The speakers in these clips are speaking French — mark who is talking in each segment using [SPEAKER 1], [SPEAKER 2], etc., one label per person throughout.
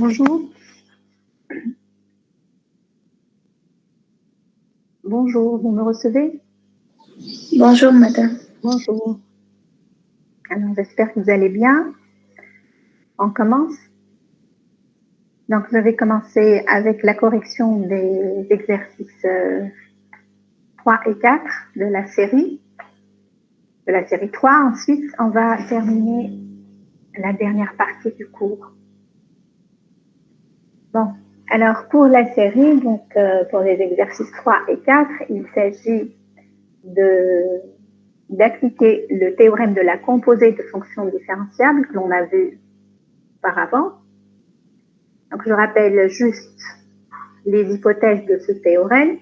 [SPEAKER 1] Bonjour. Bonjour, vous me recevez?
[SPEAKER 2] Bonjour, madame.
[SPEAKER 1] Bonjour. Alors, j'espère que vous allez bien. On commence. Donc, je vais commencer avec la correction des exercices 3 et 4 de la série 3. Ensuite, on va terminer la dernière partie du cours. Bon, alors pour la série, donc pour les exercices 3 et 4, il s'agit d'appliquer le théorème de la composée de fonctions différenciables que l'on a vu auparavant. Donc, je rappelle juste les hypothèses de ce théorème.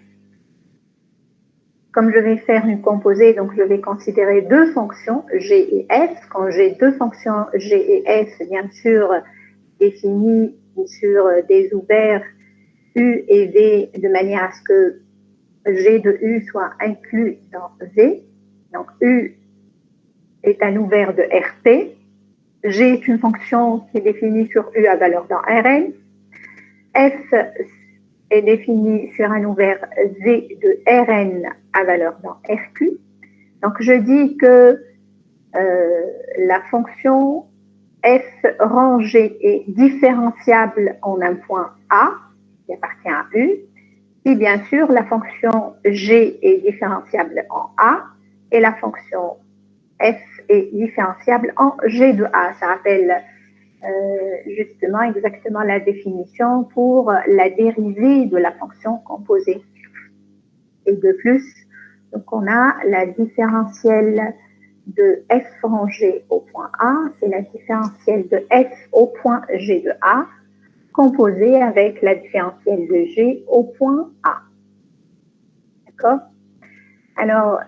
[SPEAKER 1] Comme je vais faire une composée, donc je vais considérer deux fonctions, g et f. Quand j'ai deux fonctions g et f, bien sûr, définies sur des ouverts u et v, de manière à ce que g de u soit inclus dans v. Donc, u est un ouvert de Rp. G est une fonction qui est définie sur U à valeur dans Rn. F est définie sur un ouvert V de Rn à valeur dans Rq. Donc, je dis que la fonction f rang G est différenciable en un point A, qui appartient à U, si bien sûr la fonction G est différenciable en A et la fonction f est différenciable en G de A. Ça rappelle justement exactement la définition pour la dérivée de la fonction composée. Et de plus, donc on a la différentielle de f rangée au point A, c'est la différentielle de f au point G de A, composée avec la différentielle de G au point A. D'accord? Alors,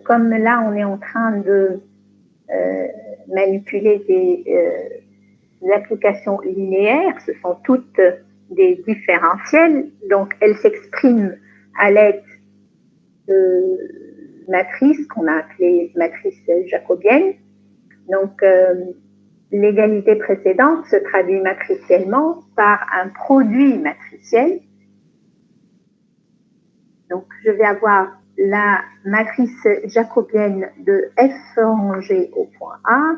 [SPEAKER 1] comme là, on est en train de manipuler des applications linéaires, ce sont toutes des différentiels, donc elles s'expriment à l'aide de matrices qu'on a appelées matrices jacobiennes. Donc, l'égalité précédente se traduit matriciellement par un produit matriciel. Donc, je vais avoir la matrice jacobienne de f rangée au point A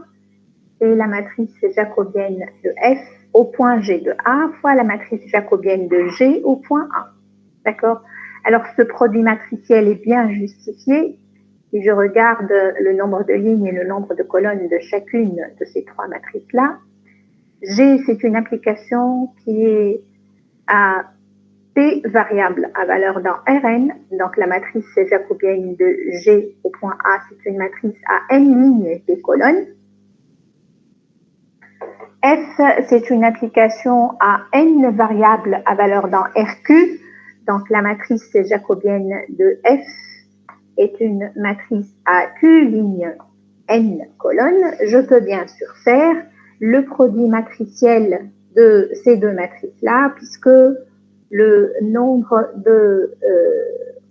[SPEAKER 1] et la matrice jacobienne de f au point G de A fois la matrice jacobienne de G au point A. D'accord? Alors, ce produit matriciel est bien justifié. Si je regarde le nombre de lignes et le nombre de colonnes de chacune de ces trois matrices-là, G, c'est une application qui est à P variable à valeur dans Rn. Donc, la matrice jacobienne de G au point A, c'est une matrice à n lignes et P colonnes. F, c'est une application à n variables à valeur dans Rq. Donc, la matrice jacobienne de F est une matrice à Q lignes n colonnes. Je peux bien sûr faire le produit matriciel de ces deux matrices-là, puisque le nombre de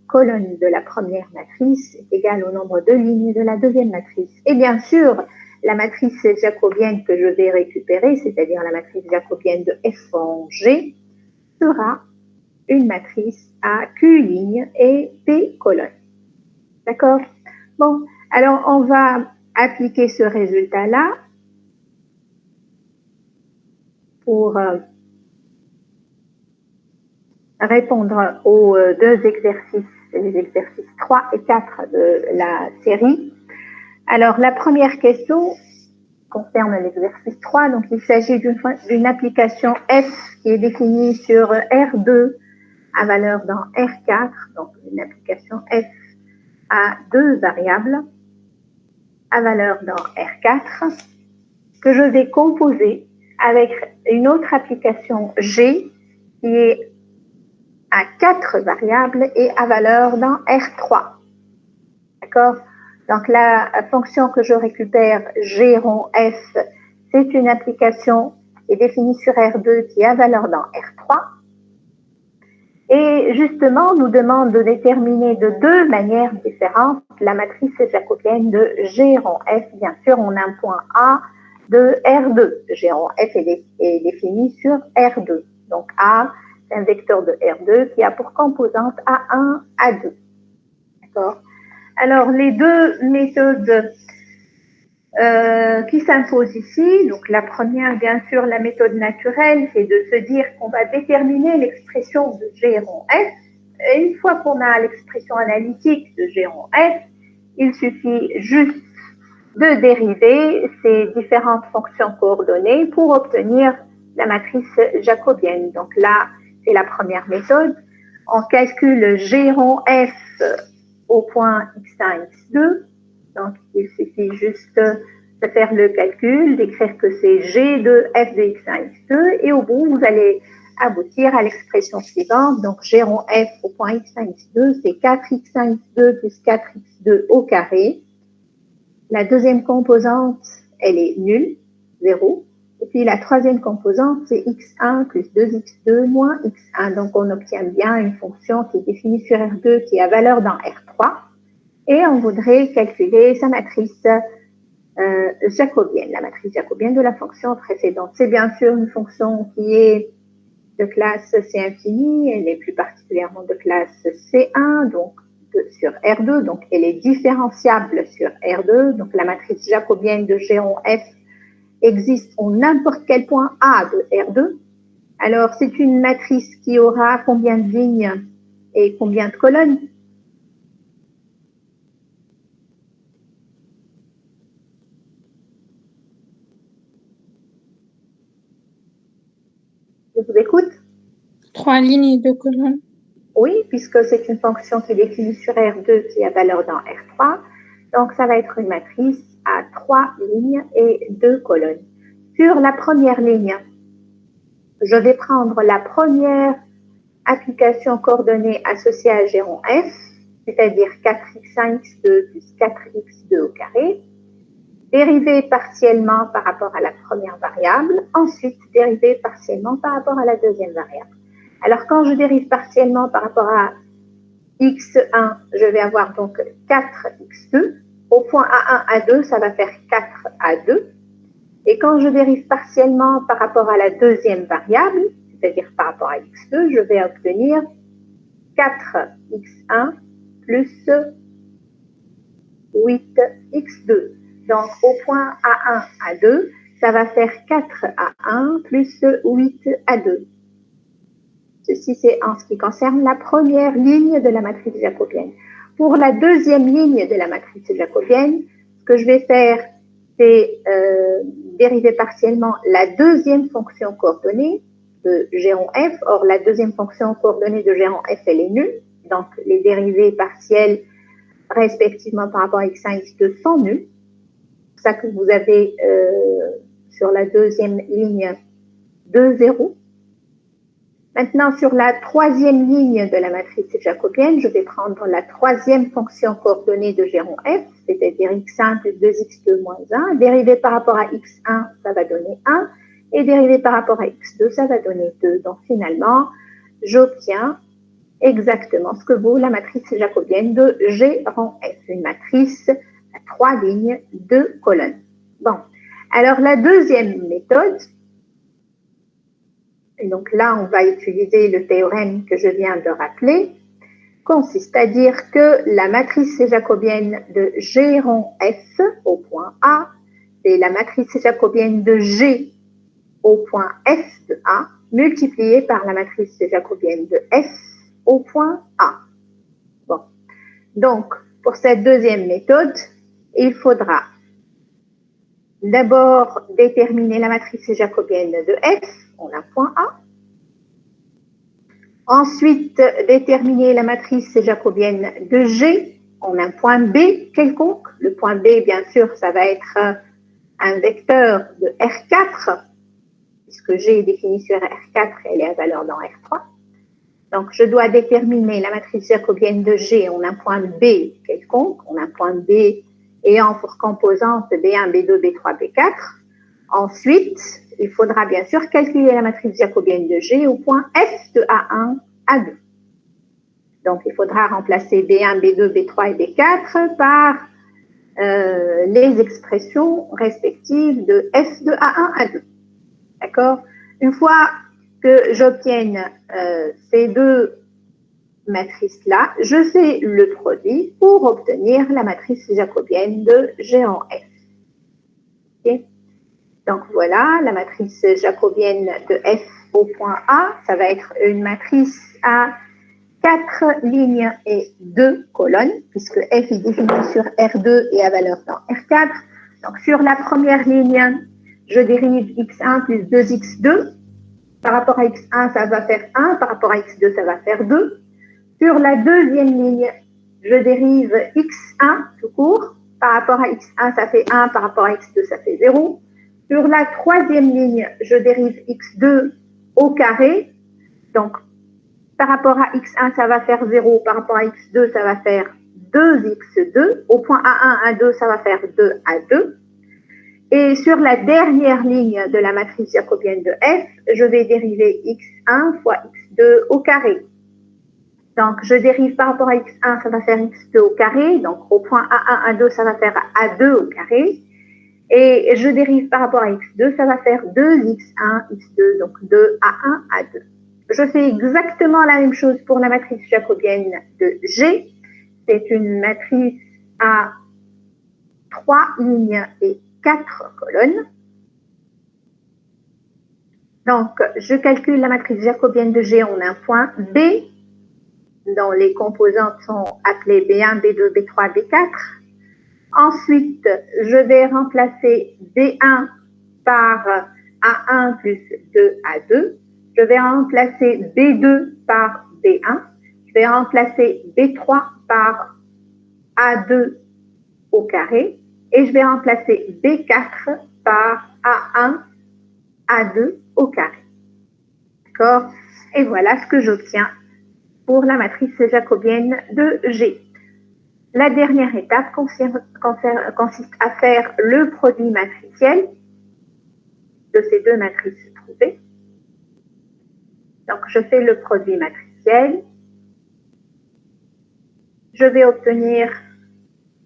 [SPEAKER 1] colonnes de la première matrice est égal au nombre de lignes de la deuxième matrice. Et bien sûr, la matrice jacobienne que je vais récupérer, c'est-à-dire la matrice jacobienne de f en G, sera une matrice à Q lignes et P colonnes. D'accord? Bon, alors on va appliquer ce résultat-là pour répondre aux deux exercices, les exercices 3 et 4 de la série. Alors, la première question concerne l'exercice 3. Donc, il s'agit d'une application f qui est définie sur R2 à valeur dans R4. Donc, une application f à deux variables à valeur dans R4 que je vais composer avec une autre application G qui est à 4 variables et à valeur dans R3. D'accord? Donc, la fonction que je récupère, G rond F, c'est une application qui est définie sur R2 qui est à valeur dans R3. Et justement, nous demande de déterminer de deux manières différentes la matrice jacobienne de G rond F. Bien sûr, on a un point A de R2. G rond F est défini sur R2. Donc A, c'est un vecteur de R2 qui a pour composante A1, A2. D'accord? Alors, les deux méthodes qui s'imposent ici, donc la première, bien sûr, la méthode naturelle, c'est de se dire qu'on va déterminer l'expression de G rond F. Et une fois qu'on a l'expression analytique de G rond F, il suffit juste de dériver ces différentes fonctions coordonnées pour obtenir la matrice jacobienne. Donc là, c'est la première méthode. On calcule G rond F au point x1, x2. Donc, il suffit juste de faire le calcul, d'écrire que c'est G de F de x1, x2. Et au bout, vous allez aboutir à l'expression suivante. Donc, G rond F au point x1, x2, c'est 4x1, x2 plus 4x2 au carré. La deuxième composante, elle est nulle, 0. Et puis la troisième composante, c'est x1 plus 2x2 moins x1. Donc on obtient bien une fonction qui est définie sur R2 qui a valeur dans R3. Et on voudrait calculer sa matrice jacobienne, la matrice jacobienne de la fonction précédente. C'est bien sûr une fonction qui est de classe C infini, elle est plus particulièrement de classe C1, donc sur R2, donc elle est différenciable sur R2, donc la matrice jacobienne de G rond F existe en n'importe quel point A de R2. Alors, c'est une matrice qui aura combien de lignes et combien de colonnes? Je vous écoute.
[SPEAKER 2] 3 lignes et 2 colonnes.
[SPEAKER 1] Oui, puisque c'est une fonction qui est définie sur R2 qui a valeur dans R3. Donc, ça va être une matrice à 3 lignes et 2 colonnes. Sur la première ligne, je vais prendre la première application coordonnée associée à G rond F, c'est-à-dire 4x1, x2 plus 4x2 au carré, dériver partiellement par rapport à la première variable, ensuite dériver partiellement par rapport à la deuxième variable. Alors, quand je dérive partiellement par rapport à x1, je vais avoir donc 4x2. Au point A1, A2, ça va faire 4A2. Et quand je dérive partiellement par rapport à la deuxième variable, c'est-à-dire par rapport à x2, je vais obtenir 4x1 plus 8x2. Donc, au point A1, A2, ça va faire 4A1 plus 8A2. Ceci, c'est en ce qui concerne la première ligne de la matrice jacobienne. Pour la deuxième ligne de la matrice jacobienne, ce que je vais faire, c'est dériver partiellement la deuxième fonction coordonnée de G rond F. Or, la deuxième fonction coordonnée de G rond F, elle est nulle. Donc, les dérivées partielles, respectivement par rapport à x1 et x2, sont nulles. C'est pour ça que vous avez sur la deuxième ligne 2 zéros. Maintenant, sur la troisième ligne de la matrice jacobienne, je vais prendre la troisième fonction coordonnée de G rond F, c'est-à-dire x1 plus 2x2 moins 1. Dérivé par rapport à x1, ça va donner 1. Et dérivé par rapport à x2, ça va donner 2. Donc, finalement, j'obtiens exactement ce que vaut la matrice jacobienne de G rond F, une matrice à 3 lignes, 2 colonnes. Bon, alors la deuxième méthode, et donc là, on va utiliser le théorème que je viens de rappeler, consiste à dire que la matrice jacobienne de G rond F au point A, c'est la matrice jacobienne de G au point F de A, multipliée par la matrice jacobienne de F au point A. Bon. Donc, pour cette deuxième méthode, il faudra d'abord déterminer la matrice jacobienne de F en un point A. Ensuite, déterminer la matrice jacobienne de G en un point B quelconque. Le point B, bien sûr, ça va être un vecteur de R4, puisque G est défini sur R4, elle est à valeur dans R3. Donc, je dois déterminer la matrice jacobienne de G en un point B quelconque, en un point B ayant pour composante B1, B2, B3, B4. Ensuite, il faudra bien sûr calculer la matrice jacobienne de G au point F de A1, A2. Donc, il faudra remplacer B1, B2, B3 et B4 par les expressions respectives de f de A1, A2. D'accord? Une fois que j'obtienne ces deux matrices-là, je fais le produit pour obtenir la matrice jacobienne de G en F. Okay? Donc voilà, la matrice jacobienne de F au point A, ça va être une matrice à 4 lignes et 2 colonnes, puisque F est défini sur R2 et à valeur dans R4. Donc sur la première ligne, je dérive x1 plus 2x2. Par rapport à x1, ça va faire 1. Par rapport à x2, ça va faire 2. Sur la deuxième ligne, je dérive x1 tout court. Par rapport à x1, ça fait 1. Par rapport à x2, ça fait 0. Sur la troisième ligne, je dérive x2 au carré. Donc, par rapport à x1, ça va faire 0. Par rapport à x2, ça va faire 2x2. Au point A1, A2, ça va faire 2A2. Et sur la dernière ligne de la matrice jacobienne de F, je vais dériver x1 fois x2 au carré. Donc, je dérive par rapport à x1, ça va faire x2 au carré. Donc, au point A1, A2, ça va faire A2 au carré. Et je dérive par rapport à x2, ça va faire 2x1, x2, donc 2A1, A2. Je fais exactement la même chose pour la matrice jacobienne de G. C'est une matrice à 3 lignes et 4 colonnes. Donc, je calcule la matrice jacobienne de G en un point B, dont les composantes sont appelées B1, B2, B3, B4. Ensuite, je vais remplacer B1 par A1 plus 2A2. Je vais remplacer B2 par B1. Je vais remplacer B3 par A2 au carré. Et je vais remplacer B4 par A1, A2 au carré. D'accord? Et voilà ce que j'obtiens pour la matrice jacobienne de G. La dernière étape consiste à faire le produit matriciel de ces deux matrices trouvées. Donc, je fais le produit matriciel. Je vais obtenir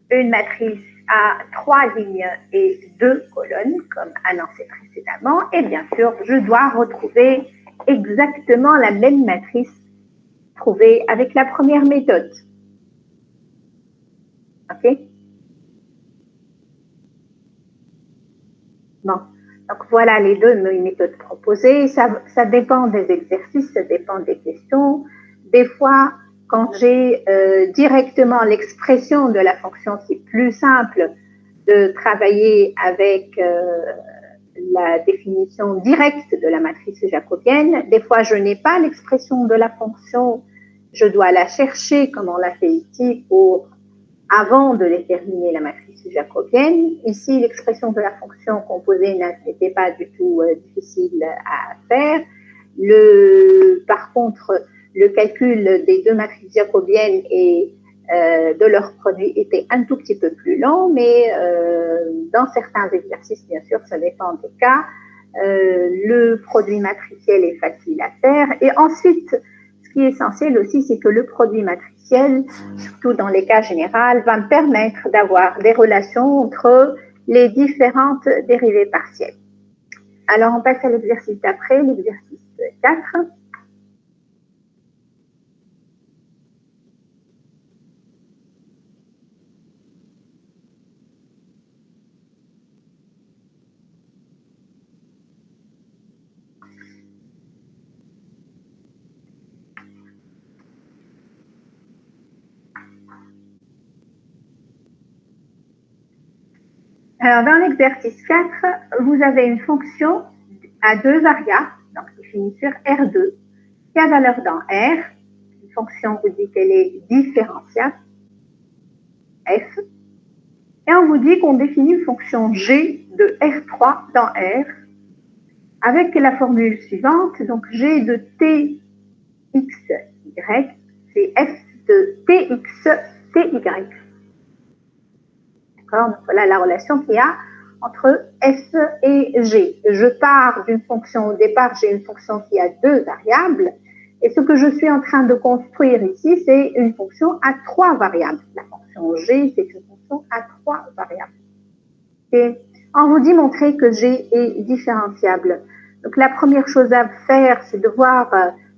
[SPEAKER 1] une matrice à 3 lignes et 2 colonnes, comme annoncé précédemment. Et bien sûr, je dois retrouver exactement la même matrice trouvée avec la première méthode. OK? Bon. Donc, voilà les deux méthodes proposées. Ça dépend des exercices, ça dépend des questions. Des fois, quand j'ai directement l'expression de la fonction, c'est plus simple de travailler avec la définition directe de la matrice jacobienne. Des fois, je n'ai pas l'expression de la fonction, je dois la chercher, comme on l'a fait ici, avant de déterminer la matrice jacobienne. Ici, l'expression de la fonction composée n'était pas du tout difficile à faire. Par contre, le calcul des deux matrices jacobiennes et de leur produit était un tout petit peu plus long, mais dans certains exercices, bien sûr, ça dépend des cas. Le produit matriciel est facile à faire. Et ensuite, ce qui est essentiel aussi, c'est que le produit matriciel, surtout dans les cas généraux, va me permettre d'avoir des relations entre les différentes dérivées partielles. Alors, on passe à l'exercice d'après, l'exercice 4. Alors, dans l'exercice 4, vous avez une fonction à deux variables, donc définie sur R2, qui a valeur dans R. Une fonction vous dit qu'elle est différentiable, F. Et on vous dit qu'on définit une fonction G de R3 dans R, avec la formule suivante. Donc, G de TXY, c'est F de TXTY. Donc, voilà la relation qu'il y a entre F et G. Je pars d'une fonction, au départ, j'ai une fonction qui a deux variables, et ce que je suis en train de construire ici, c'est une fonction à trois variables. La fonction G, c'est une fonction à trois 3 variables. Et on vous dit montrer que G est différenciable. Donc la première chose à faire, c'est de voir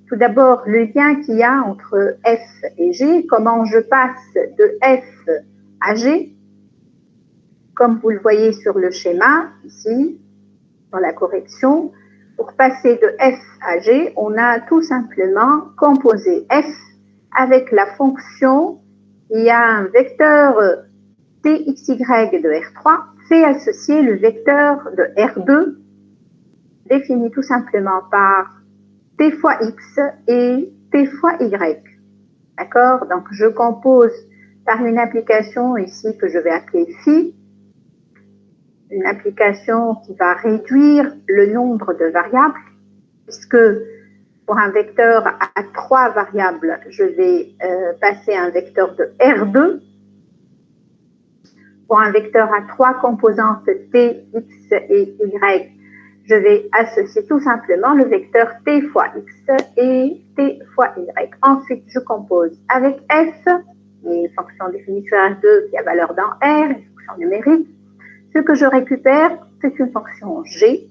[SPEAKER 1] tout d'abord le lien qu'il y a entre F et G, comment je passe de F à G. Comme vous le voyez sur le schéma, ici, dans la correction, pour passer de F à G, on a tout simplement composé F avec la fonction, il y a un vecteur Txy de R3, fait associer le vecteur de R2, défini tout simplement par T fois X et T fois Y. D'accord? Donc, je compose par une application ici que je vais appeler phi, une application qui va réduire le nombre de variables, puisque pour un vecteur à 3 variables, je vais passer un vecteur de R2. Pour un vecteur à 3 composantes T, X et Y, je vais associer tout simplement le vecteur T fois X et T fois Y. Ensuite, je compose avec F, une fonction définie sur R2 qui a valeur dans R, une fonction numérique. Ce que je récupère, c'est une fonction G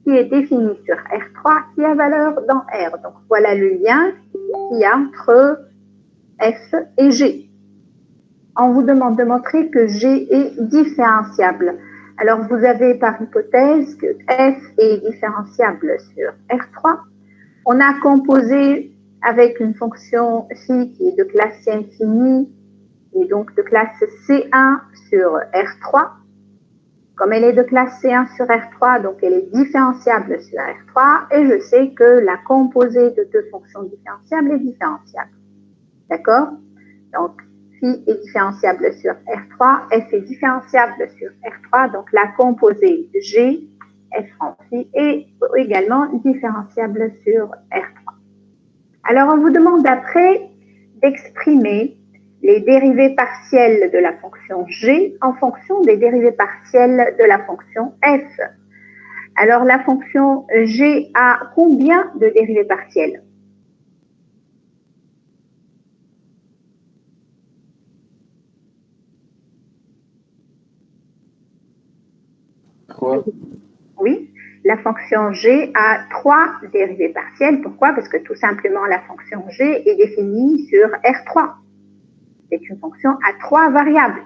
[SPEAKER 1] qui est définie sur R3 qui a valeur dans R. Donc, voilà le lien qu'il y a entre F et G. On vous demande de montrer que G est différenciable. Alors, vous avez par hypothèse que F est différenciable sur R3. On a composé avec une fonction phi qui est de classe C infinie et donc de classe C1 sur R3. Comme elle est de classe C1 sur R3, donc elle est différenciable sur R3, et je sais que la composée de deux fonctions différenciables est différenciable. D'accord? Donc, phi est différenciable sur R3, f est différenciable sur R3, donc la composée G, f en phi, est également différenciable sur R3. Alors, on vous demande après d'exprimer les dérivées partielles de la fonction G en fonction des dérivées partielles de la fonction f. Alors, la fonction G a combien de dérivées partielles? Oui, la fonction G a 3 dérivées partielles. Pourquoi? Parce que tout simplement, la fonction G est définie sur R3. C'est une fonction à 3 variables.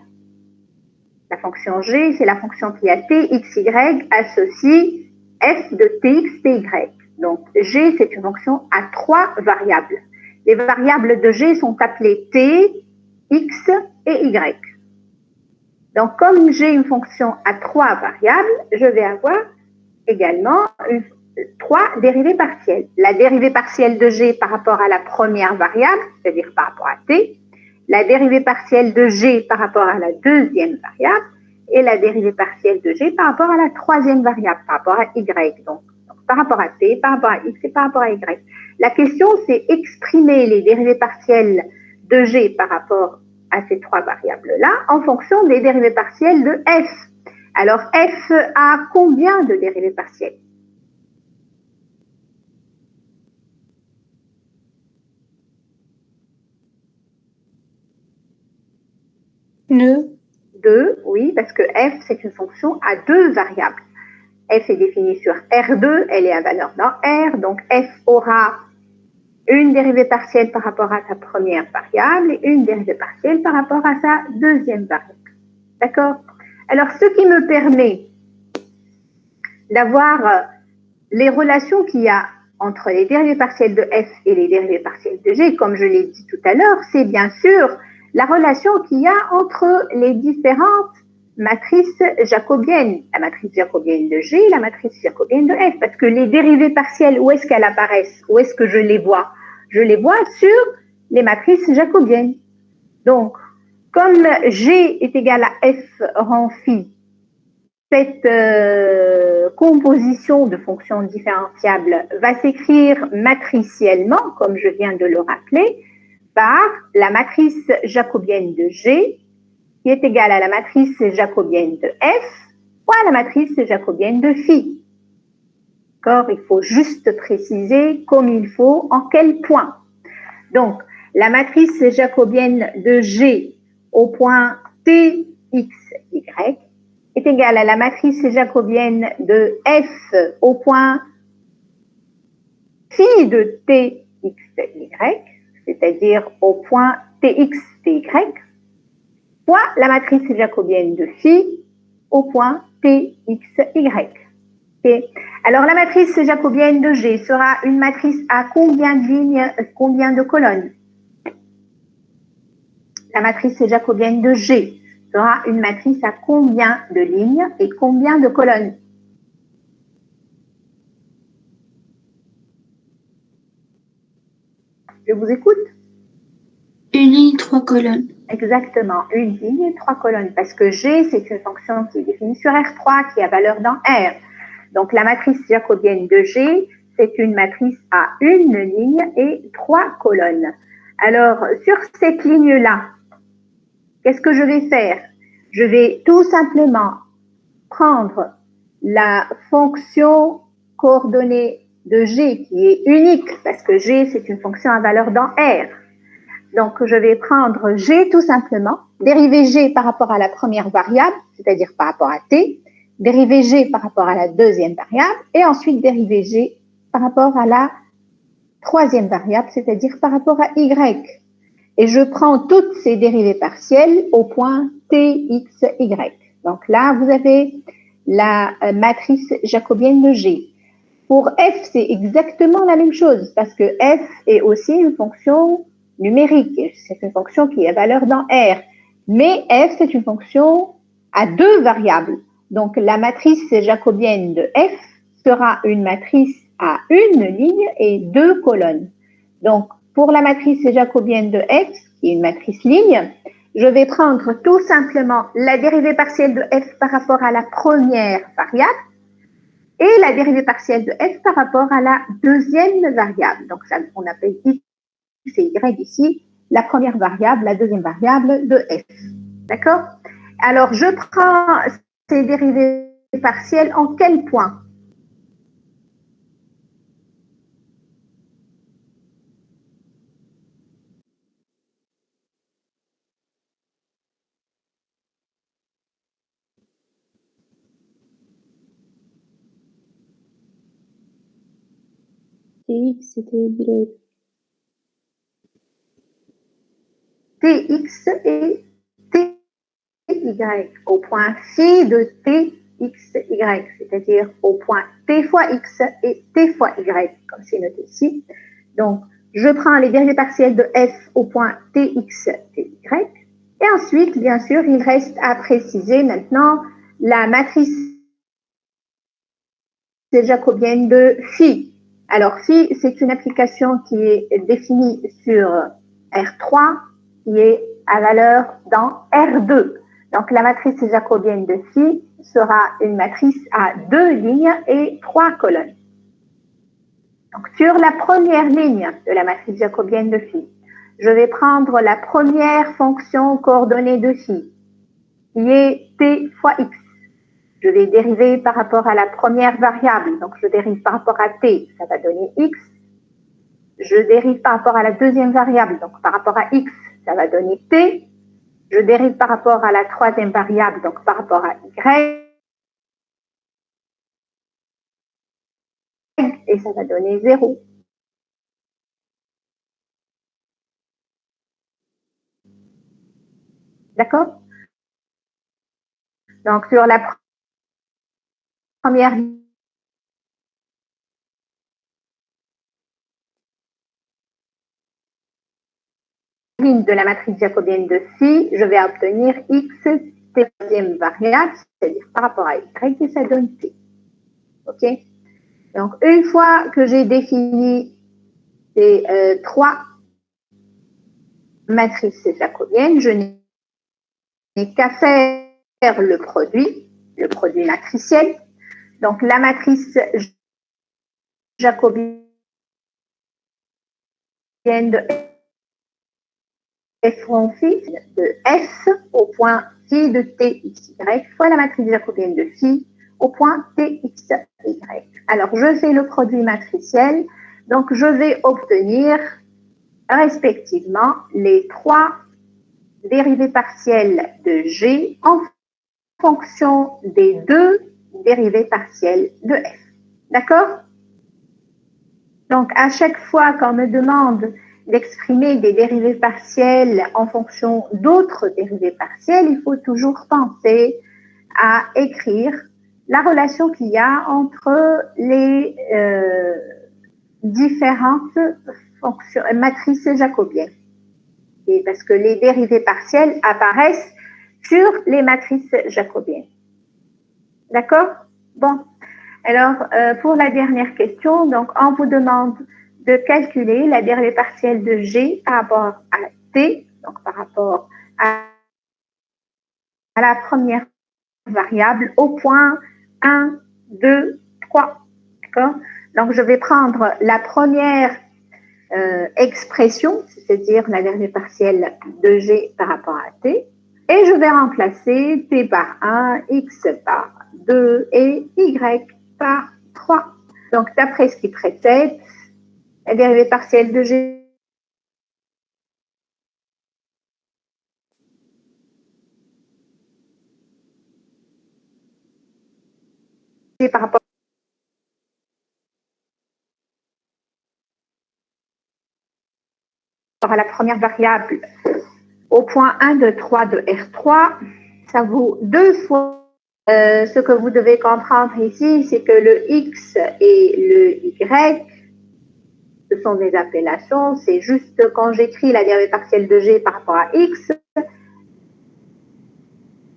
[SPEAKER 1] La fonction G, c'est la fonction qui a t, x, y associée f de tx, ty. Donc, G, c'est une fonction à 3 variables. Les variables de G sont appelées t, x et y. Donc, comme j'ai une fonction à 3 variables, je vais avoir également 3 dérivées partielles. La dérivée partielle de G par rapport à la première variable, c'est-à-dire par rapport à t, la dérivée partielle de G par rapport à la deuxième variable, et la dérivée partielle de G par rapport à la troisième variable, par rapport à y. Donc, par rapport à t, par rapport à x et par rapport à y. La question, c'est exprimer les dérivées partielles de G par rapport à ces 3 variables-là en fonction des dérivées partielles de f. Alors, f a combien de dérivées partielles? Deux, oui, parce que f, c'est une fonction à 2 variables. F est définie sur R2, elle est à valeur dans R, donc f aura une dérivée partielle par rapport à sa première variable et une dérivée partielle par rapport à sa deuxième variable. D'accord? Alors, ce qui me permet d'avoir les relations qu'il y a entre les dérivées partielles de f et les dérivées partielles de g, comme je l'ai dit tout à l'heure, c'est bien sûr la relation qu'il y a entre les différentes matrices jacobiennes, la matrice jacobienne de G et la matrice jacobienne de F, parce que les dérivées partielles, où est-ce qu'elles apparaissent? Où est-ce que je les vois? Je les vois sur les matrices jacobiennes. Donc, comme G est égal à F rang phi, cette composition de fonctions différenciables va s'écrire matriciellement, comme je viens de le rappeler, par la matrice jacobienne de G, qui est égale à la matrice jacobienne de F, ou à la matrice jacobienne de phi. D'accord? Il faut juste préciser comme il faut en quel point. Donc, la matrice jacobienne de G au point T, X, Y est égal à la matrice jacobienne de F au point phi de T, X, Y, c'est-à-dire au point Tx, Ty, fois la matrice jacobienne de phi au point Tx, Y. Okay. Alors, la matrice jacobienne de G sera une matrice à combien de lignes, combien de colonnes? La matrice jacobienne de G sera une matrice à combien de lignes et combien de colonnes? Je vous écoute.
[SPEAKER 2] Une ligne, 3 colonnes.
[SPEAKER 1] Exactement, une ligne et 3 colonnes, parce que G, c'est une fonction qui est définie sur R3, qui a valeur dans R. Donc, la matrice jacobienne de G, c'est une matrice à une ligne et 3 colonnes. Alors, sur cette ligne-là, qu'est-ce que je vais faire? Je vais tout simplement prendre la fonction coordonnée de G, qui est unique, parce que G, c'est une fonction à valeur dans R. Donc, je vais prendre G tout simplement, dériver G par rapport à la première variable, c'est-à-dire par rapport à T, dériver G par rapport à la deuxième variable, et ensuite dériver G par rapport à la troisième variable, c'est-à-dire par rapport à Y. Et je prends toutes ces dérivées partielles au point Tx, Y. Donc là, vous avez la matrice jacobienne de G. Pour F, c'est exactement la même chose, parce que F est aussi une fonction numérique. C'est une fonction qui a valeur dans R. Mais F, c'est une fonction à deux variables. Donc, la matrice jacobienne de F sera une matrice à une ligne et deux colonnes. Donc, pour la matrice jacobienne de F, qui est une matrice ligne, je vais prendre tout simplement la dérivée partielle de F par rapport à la première variable et la dérivée partielle de F par rapport à la deuxième variable. Donc, ça, on appelle X et Y ici, la première variable, la deuxième variable de F. D'accord? Alors, je prends ces dérivées partielles en quel point?
[SPEAKER 2] Tx, c'était Y.
[SPEAKER 1] Tx et Ty au point phi de Tx, Y, c'est-à-dire au point T fois X et T fois Y, comme c'est noté ici. Donc, je prends les dérivées partielles de F au point Tx, Ty. Et ensuite, bien sûr, il reste à préciser maintenant la matrice jacobienne de phi. Alors, phi, c'est une application qui est définie sur R3, qui est à valeur dans R2. Donc, la matrice jacobienne de phi sera une matrice à deux lignes et trois colonnes. Donc, sur la première ligne de la matrice jacobienne de phi, je vais prendre la première fonction coordonnée de phi, qui est t fois x. Je vais dériver par rapport à la première variable, donc je dérive par rapport à t, ça va donner x. Je dérive par rapport à la deuxième variable, donc par rapport à x, ça va donner t. Je dérive par rapport à la troisième variable, donc par rapport à y. Et ça va donner 0. D'accord? Donc, sur la première ligne de la matrice jacobienne de phi, je vais obtenir x, deuxième variable, c'est-à-dire par rapport à y, et ça donne t. OK? Donc, une fois que j'ai défini ces trois matrices jacobiennes, je n'ai qu'à faire le produit matriciel. Donc, la matrice jacobienne de F en phi, de F au point phi de Tx, Y, fois la matrice jacobienne de phi au point Tx, Y. Alors, je fais le produit matriciel. Donc, je vais obtenir respectivement les trois dérivées partielles de G en fonction des deux dérivés partiels de f. D'accord? Donc, à chaque fois qu'on me demande d'exprimer des dérivés partiels en fonction d'autres dérivés partiels, il faut toujours penser à écrire la relation qu'il y a entre les différentes matrices jacobiennes. Et parce que les dérivés partiels apparaissent sur les matrices jacobiennes. D'accord? Bon. Alors, pour la dernière question, donc, on vous demande de calculer la dérivée partielle de G par rapport à T, donc par rapport à la première variable au point 1, 2, 3. D'accord? Donc, je vais prendre la première expression, c'est-à-dire la dérivée partielle de G par rapport à T, et je vais remplacer T par 1, X par 2 et Y par 3. Donc, d'après ce qui précède, la dérivée partielle de G par rapport à la première variable au point 1, 2, 3 de R3, ça vaut 2 fois. Ce que vous devez comprendre ici, c'est que le X et le Y, ce sont des appellations. C'est juste quand j'écris la dérivée partielle de G par rapport à X,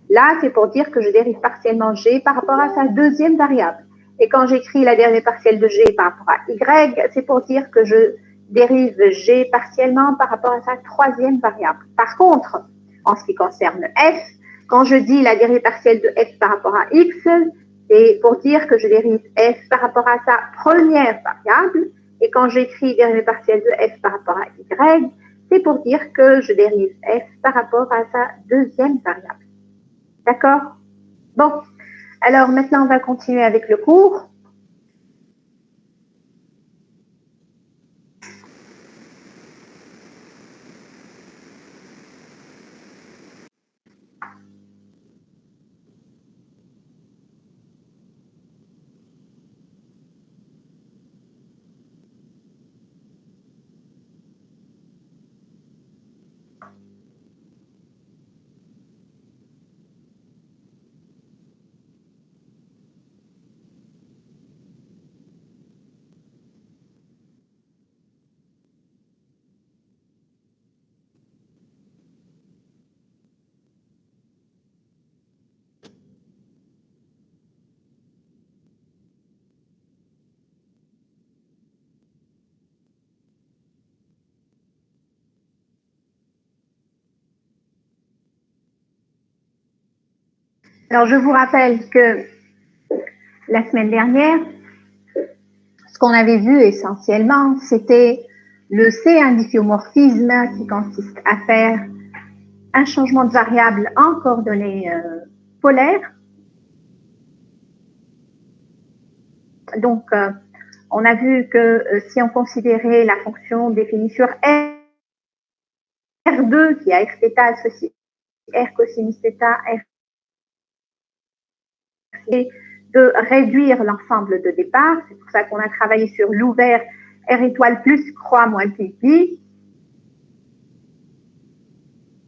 [SPEAKER 1] là, c'est pour dire que je dérive partiellement G par rapport à sa deuxième variable. Et quand j'écris la dérivée partielle de G par rapport à Y, c'est pour dire que je dérive G partiellement par rapport à sa troisième variable. Par contre, en ce qui concerne F, quand je dis la dérivée partielle de F par rapport à X, c'est pour dire que je dérive F par rapport à sa première variable. Et quand j'écris dérivée partielle de F par rapport à Y, c'est pour dire que je dérive F par rapport à sa deuxième variable. D'accord? Bon, alors maintenant on va continuer avec le cours. Alors je vous rappelle que la semaine dernière, ce qu'on avait vu essentiellement, c'était le C1 difféomorphisme qui consiste à faire un changement de variable en coordonnées polaires. Donc, on a vu que si on considérait la fonction définie sur R2 qui a R θ associé R cosinus θ, R de réduire l'ensemble de départ. C'est pour ça qu'on a travaillé sur l'ouvert R étoile plus croix moins pi pi.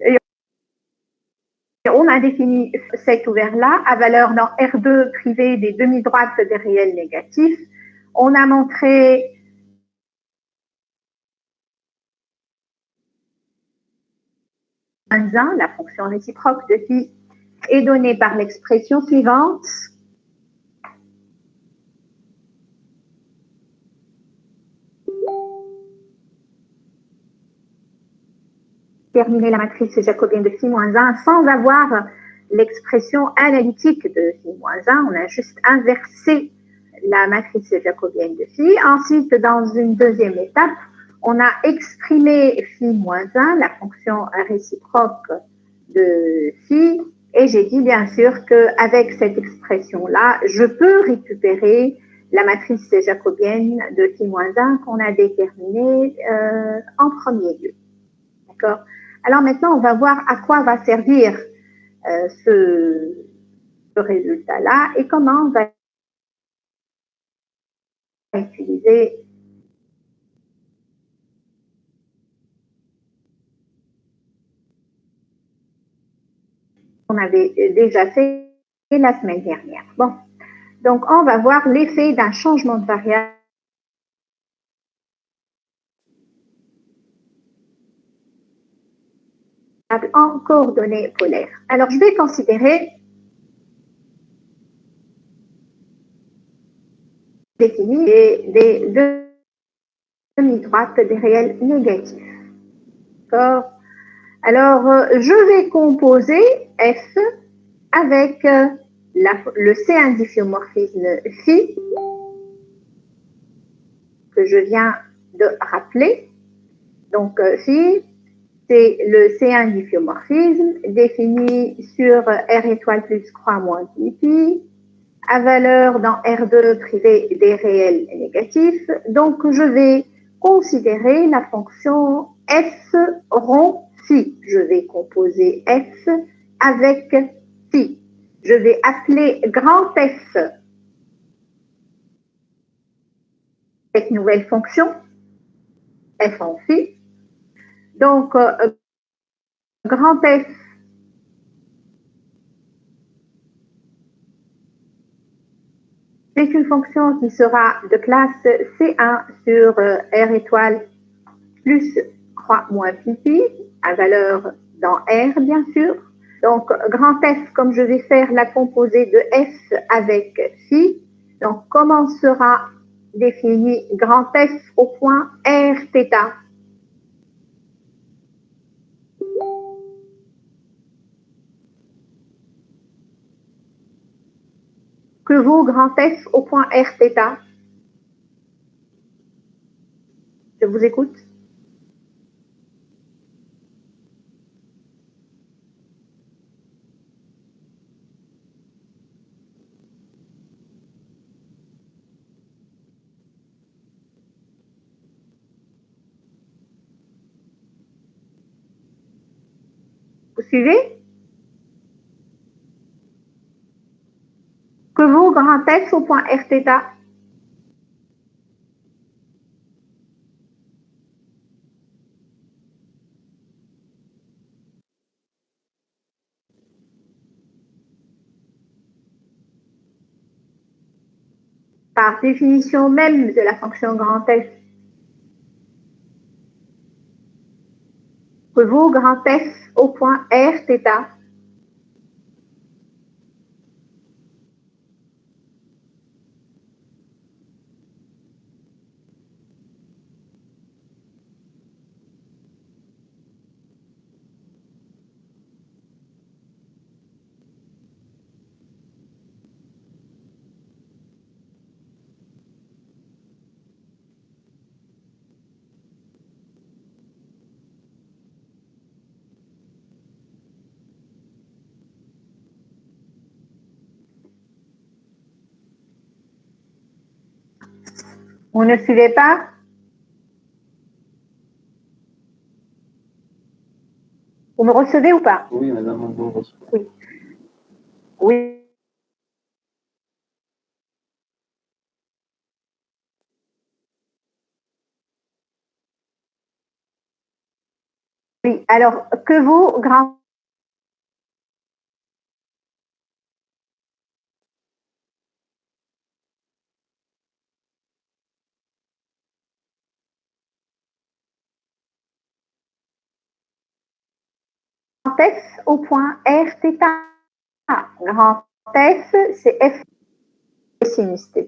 [SPEAKER 1] Et on a défini cet ouvert-là à valeur dans R2 privé des demi-droites des réels négatifs. On a montré la fonction réciproque de phi est donnée par l'expression suivante. Terminer la matrice jacobienne de phi moins 1 sans avoir l'expression analytique de phi moins 1. On a juste inversé la matrice jacobienne de phi. Ensuite, dans une deuxième étape, on a exprimé phi moins 1, la fonction réciproque de phi, et j'ai dit bien sûr qu'avec cette expression-là, je peux récupérer la matrice jacobienne de phi moins 1 qu'on a déterminée en premier lieu. D'accord? Alors maintenant, on va voir à quoi va servir ce résultat-là et comment on va utiliser qu'on avait déjà fait la semaine dernière. Bon, donc on va voir l'effet d'un changement de variable en coordonnées polaires. Alors, je vais considérer définir des demi-droites des réels négatifs. D'accord? Alors, je vais composer F avec le C1 difféomorphisme phi que je viens de rappeler. Donc, phi, c'est le C1 difféomorphisme défini sur R étoile plus croix moins pi, à valeur dans R2 privé des réels négatifs. Donc, je vais considérer la fonction f rond phi. Je vais composer f avec phi. Je vais appeler grand F cette nouvelle fonction, f en phi. Donc, grand F c'est une fonction qui sera de classe C1 sur R étoile plus croix moins pi, à valeur dans R, bien sûr. Donc, grand F, comme je vais faire la composée de F avec phi, donc comment sera défini grand F au point R θ? Que vaut grand F au point R θ? Je vous écoute. Vous suivez? Que vaut grand F au point R θ? Par définition même de la fonction grand F, que vaut grand F au point R θ? Vous ne suivez pas? Vous me recevez ou pas?
[SPEAKER 3] Oui, madame, on vous reçoit.
[SPEAKER 1] Oui. Oui. Oui. Alors, que vaut grand F au point R θ? Grand F, c'est F sinus θ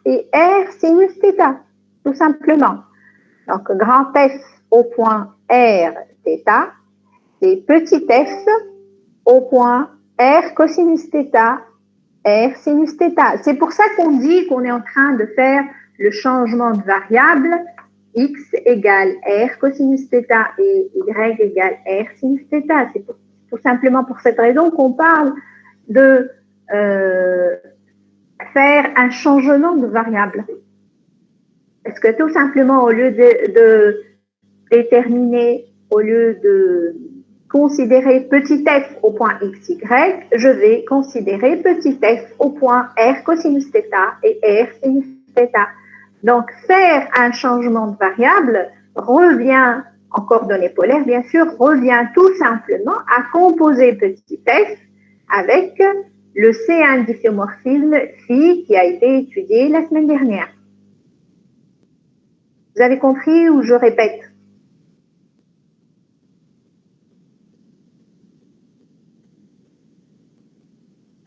[SPEAKER 1] et R sinus θ, tout simplement. Donc, grand F au point R θ, c'est petit f au point R cosinus θ, R sinus θ. C'est pour ça qu'on dit qu'on est en train de faire le changement de variable x égale R cosinus θ et y égale R sinus θ. C'est tout simplement pour cette raison qu'on parle de faire un changement de variable. Parce que tout simplement, au lieu de déterminer, au lieu de considérer petit f au point xy, je vais considérer petit f au point r cosinus θ et r sinus θ. Donc, faire un changement de variable revient, en coordonnées polaires bien sûr, revient tout simplement à composer petit f avec le C1 difféomorphisme phi qui a été étudié la semaine dernière. Vous avez compris ou je répète?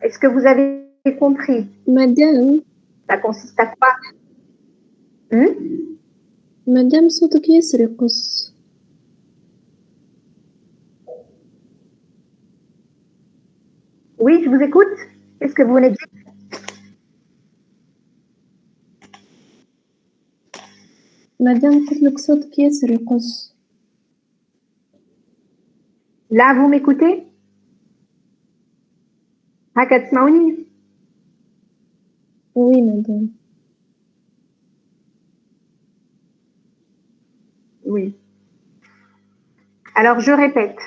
[SPEAKER 1] Est-ce que vous avez compris?
[SPEAKER 2] Madame.
[SPEAKER 1] Ça consiste à quoi?
[SPEAKER 2] Madame, صوتك يسرق.
[SPEAKER 1] Oui, je vous écoute. Qu'est-ce que vous venez de dire?
[SPEAKER 2] Madame, قلت لك صوتك يسرق.
[SPEAKER 1] Là, vous m'écoutez? هكا تسمعوني؟
[SPEAKER 2] Oui, madame.
[SPEAKER 1] Oui. Alors, je répète.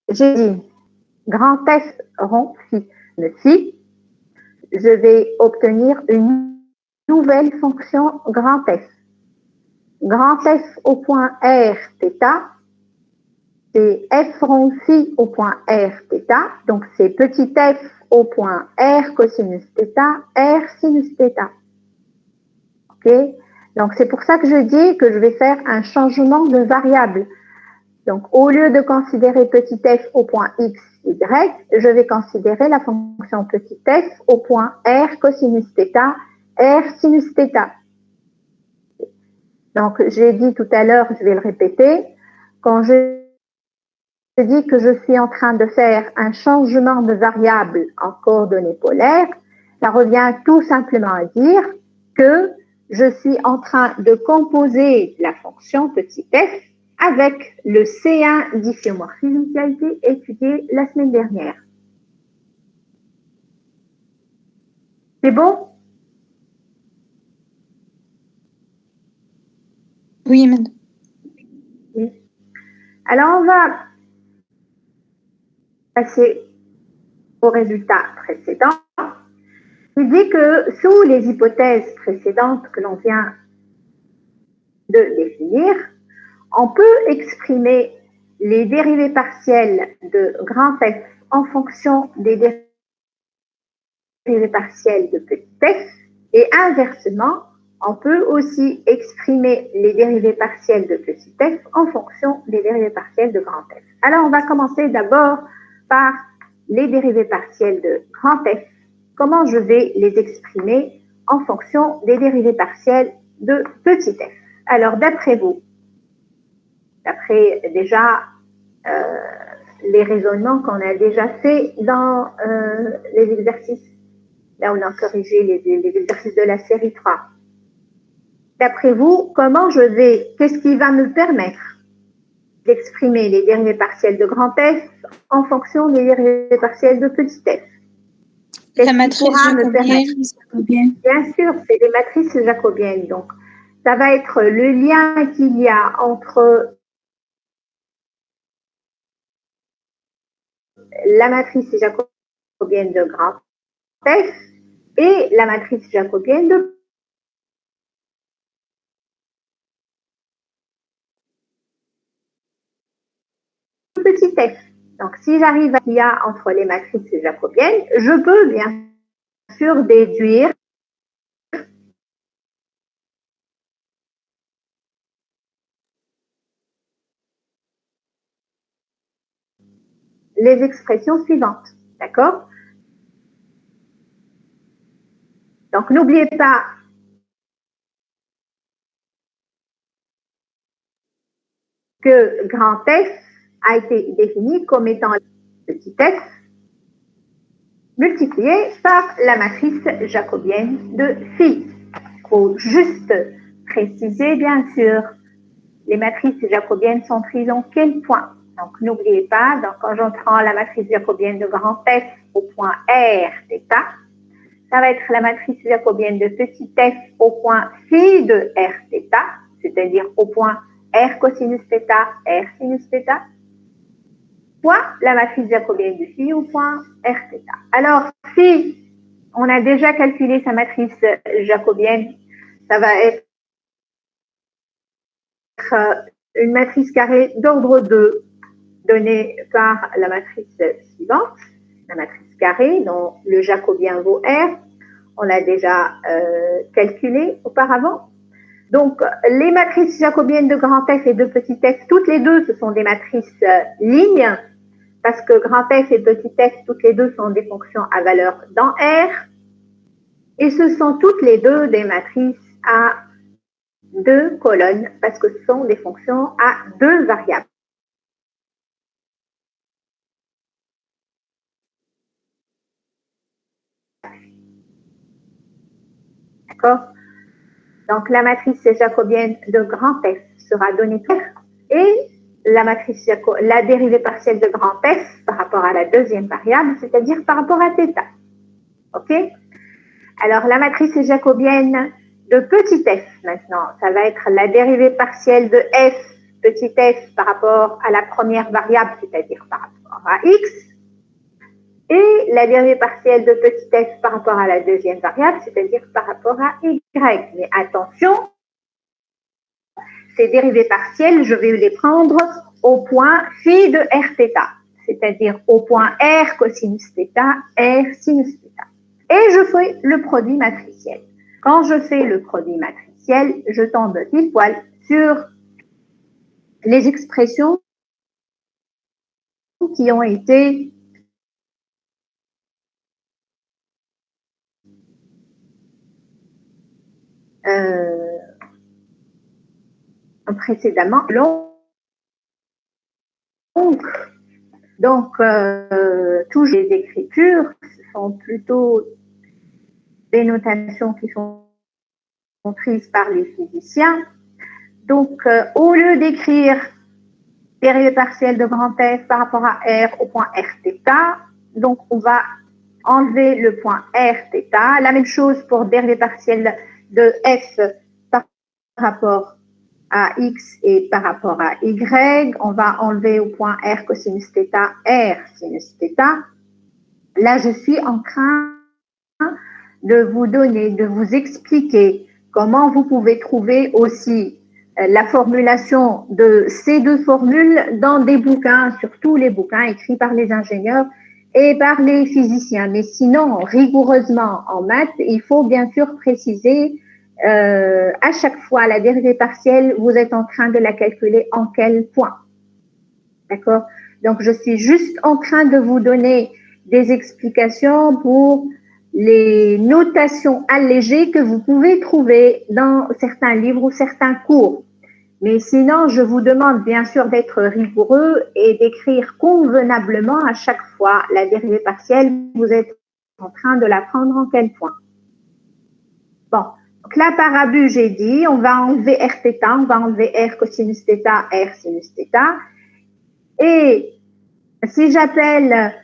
[SPEAKER 1] J'ai dit grand F rond phi de phi. Je vais obtenir une nouvelle fonction grand F. Grand F au point R θ, c'est F rond phi au point R θ, donc c'est petit f au point R cosinus θ, R sinus θ. Ok? Donc c'est pour ça que je dis que je vais faire un changement de variable. Donc au lieu de considérer petit f au point x, y, je vais considérer la fonction petit f au point R cosinus θ, R sinus θ. Donc, j'ai dit tout à l'heure, je vais le répéter, quand je dis que je suis en train de faire un changement de variable en coordonnées polaires, ça revient tout simplement à dire que je suis en train de composer la fonction petit f avec le C1 difféomorphisme qui a été étudié la semaine dernière. C'est bon?
[SPEAKER 2] Oui, madame.
[SPEAKER 1] Oui. Alors, on va passer au résultat précédent. Il dit que sous les hypothèses précédentes que l'on vient de définir, on peut exprimer les dérivées partielles de grand F en fonction des dérivées partielles de petit f, et inversement, on peut aussi exprimer les dérivées partielles de petit f en fonction des dérivées partielles de grand F. Alors, on va commencer d'abord par les dérivées partielles de grand F. Comment je vais les exprimer en fonction des dérivées partielles de petit f? Alors, d'après vous, d'après déjà les raisonnements qu'on a déjà fait dans les exercices, là on a corrigé les exercices de la série 3. D'après vous, qu'est-ce qui va me permettre d'exprimer les dérivées partielles de grand F en fonction des dérivées partielles de petit f?
[SPEAKER 2] La matrice jacobienne.
[SPEAKER 1] Bien sûr, c'est des matrices jacobiennes. Donc, ça va être le lien qu'il y a entre la matrice jacobienne de grand F et la matrice jacobienne de petit f. Donc, si j'arrive à ce qu'il y a entre les matrices jacobiennes, je peux bien sûr déduire les expressions suivantes. D'accord? Donc, n'oubliez pas que grand F a été défini comme étant petit f multiplié par la matrice jacobienne de phi. Il faut juste préciser, bien sûr, les matrices jacobiennes sont prises en quel point? Donc, n'oubliez pas, donc, quand j'en prends la matrice jacobienne de grand F au point R θ, ça va être la matrice jacobienne de petit f au point phi de R θ, c'est-à-dire au point R cosinus θ, R sinus θ, fois la matrice jacobienne de phi au point R θ. Alors, si on a déjà calculé sa matrice jacobienne, ça va être une matrice carrée d'ordre 2 donnée par la matrice suivante, la matrice carrée dont le jacobien vaut R. On l'a déjà calculé auparavant. Donc, les matrices jacobiennes de grand F et de petit f, toutes les deux, ce sont des matrices lignes, parce que grand F et petit f, toutes les deux sont des fonctions à valeur dans R, et ce sont toutes les deux des matrices à 2 colonnes, parce que ce sont des fonctions à 2 variables. D'accord? Donc, la matrice jacobienne de grand F sera donnée et la dérivée partielle de grand F par rapport à la deuxième variable, c'est-à-dire par rapport à θ. OK? Alors, la matrice jacobienne de petit f, maintenant, ça va être la dérivée partielle de f, petit f, par rapport à la première variable, c'est-à-dire par rapport à x, et la dérivée partielle de petit f par rapport à la deuxième variable, c'est-à-dire par rapport à y. Mais attention, ces dérivées partielles, je vais les prendre au point phi de r θ, c'est-à-dire au point r cosinus θ, r sinus θ. Et je fais le produit matriciel. Quand je fais le produit matriciel, je tombe pile poil sur les expressions qui ont été précédemment longues. Donc, toutes les écritures sont plutôt des notations qui sont prises par les physiciens. Donc, au lieu d'écrire dérivée partielle de grand F par rapport à R au point R θ, donc on va enlever le point R θ. La même chose pour dérivée partielle de F par rapport à X et par rapport à Y. On va enlever au point R cosinus θ, R sinus θ. Là, je suis en train de vous donner, de vous expliquer comment vous pouvez trouver aussi la formulation de ces deux formules dans des bouquins, surtout les bouquins écrits par les ingénieurs et par les physiciens. Mais sinon, rigoureusement en maths, il faut bien sûr préciser à chaque fois la dérivée partielle, vous êtes en train de la calculer en quel point. D'accord? Donc, je suis juste en train de vous donner des explications pour les notations allégées que vous pouvez trouver dans certains livres ou certains cours. Mais sinon, je vous demande bien sûr d'être rigoureux et d'écrire convenablement à chaque fois la dérivée partielle. Vous êtes en train de la prendre en quel point? Bon, donc là, par abus, j'ai dit, on va enlever R θ, on va enlever R cosinus θ, R sinus θ. Et si j'appelle,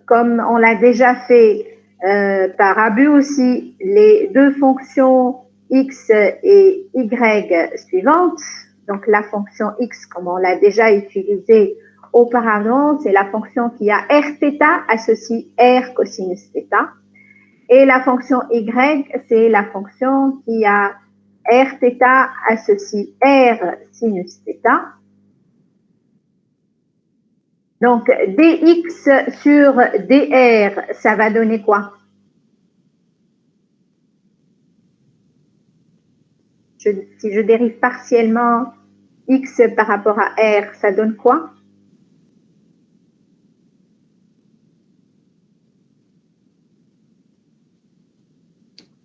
[SPEAKER 1] comme on l'a déjà fait par abus aussi, les deux fonctions x et y suivantes, donc la fonction x, comme on l'a déjà utilisée auparavant, c'est la fonction qui a R θ associe R cosinus θ. Et la fonction y, c'est la fonction qui a R θ associe R sinus θ. Donc, dx sur dr, ça va donner quoi? Si je dérive partiellement x par rapport à r, ça donne quoi?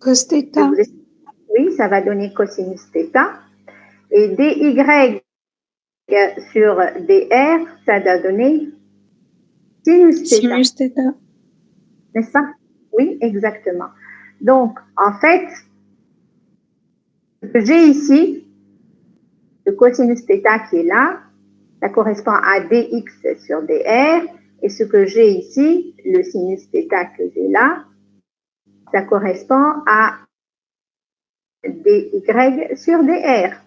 [SPEAKER 2] Cos θ.
[SPEAKER 1] Oui, ça va donner cosinus θ. Et dy sur dr, ça va donner sinus θ.
[SPEAKER 2] Sinus θ.
[SPEAKER 1] N'est-ce pas? Oui, exactement. Donc, en fait, ce que j'ai ici, le cosinus θ qui est là, ça correspond à dx sur dr. Et ce que j'ai ici, le sinus θ que j'ai là, ça correspond à dy sur dr.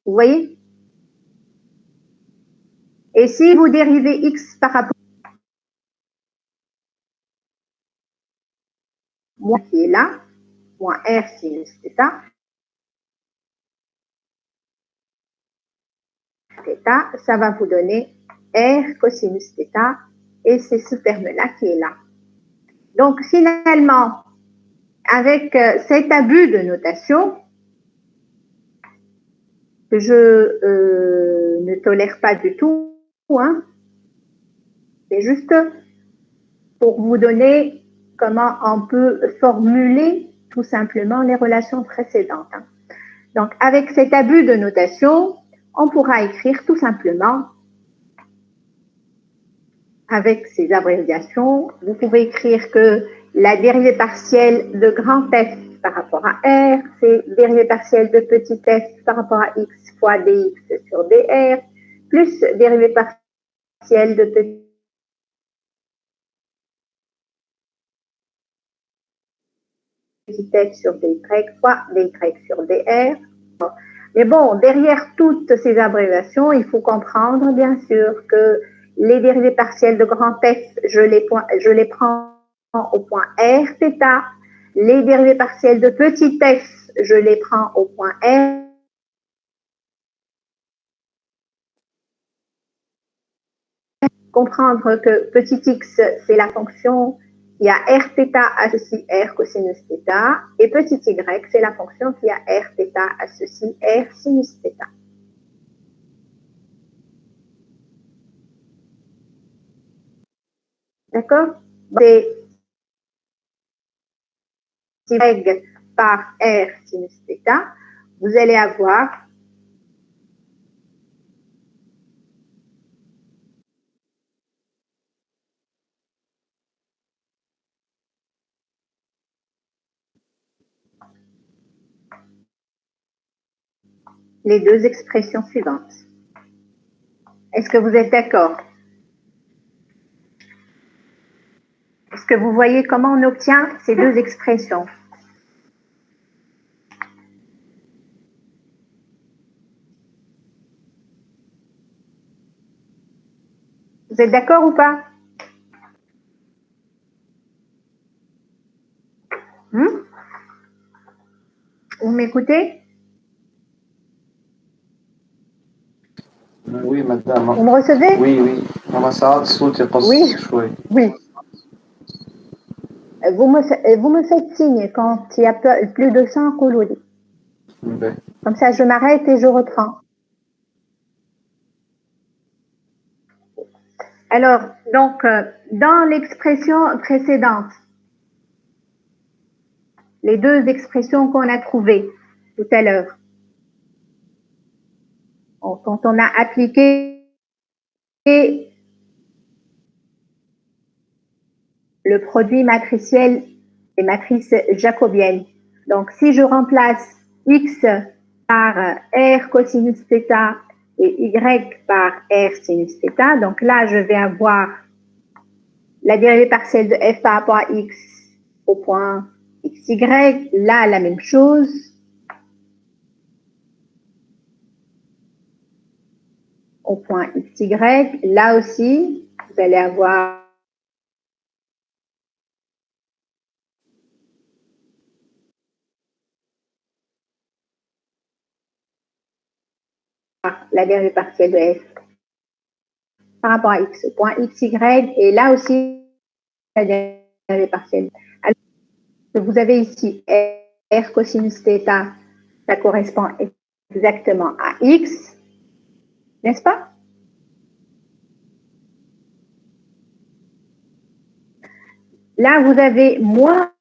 [SPEAKER 1] Vous voyez? Et si vous dérivez x par rapport moins qui est là, moins r sinus θ, ça va vous donner r cosinus θ, et c'est ce terme-là qui est là. Donc finalement, avec cet abus de notation, que je ne tolère pas du tout, hein, c'est juste pour vous donner comment on peut formuler tout simplement les relations précédentes. Hein. Donc, avec cet abus de notation, on pourra écrire tout simplement, avec ces abréviations, vous pouvez écrire que la dérivée partielle de grand F par rapport à R, c'est dérivée partielle de petit f par rapport à x fois dx sur dr, plus dérivée partielle de petit f sur dy fois dy sur dr. Mais bon, derrière toutes ces abréviations, il faut comprendre bien sûr que les dérivées partielles de grand F, je les prends au point R θ. Les dérivées partielles de petit f, je les prends au point R. Comprendre que petit x, c'est la fonction qui a r θ associe r cosinus θ, et petit y, c'est la fonction qui a r θ associe r sinus θ. D'accord? C'est y par r sinus θ, vous allez avoir les deux expressions suivantes. Est-ce que vous êtes d'accord? Est-ce que vous voyez comment on obtient ces deux expressions? Vous êtes d'accord ou pas? Vous m'écoutez?
[SPEAKER 3] Oui, madame.
[SPEAKER 1] Vous me recevez?
[SPEAKER 3] Oui, oui.
[SPEAKER 1] Oui. Oui. Vous me faites signe quand il y a plus de 100 colonies.
[SPEAKER 3] Oui.
[SPEAKER 1] Comme ça, je m'arrête et je reprends. Alors, donc, dans l'expression précédente, les deux expressions qu'on a trouvées tout à l'heure, quand on a appliqué le produit matriciel des matrices jacobiennes. Donc, si je remplace x par r cosinus θ et y par r sinus θ, donc là, je vais avoir la dérivée partielle de f par rapport à x au point xy. Là, la même chose. Au point xy. Là aussi, vous allez avoir la dérivée partielle de f par rapport à x au point xy, et là aussi la dérivée partielle. Alors, vous avez ici r cosinus θ, ça correspond exactement à x, n'est-ce pas? Là, vous avez moins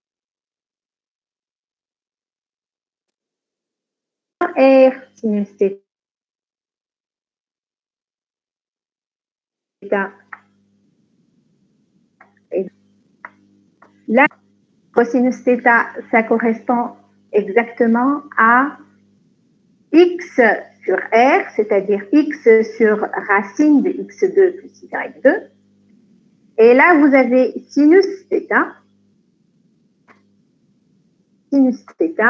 [SPEAKER 1] r sinus θ. Là, cosinus θ, ça correspond exactement à x sur r, c'est-à-dire x sur racine de x2 plus y2. Et là, vous avez sinus θ. Sinus θ,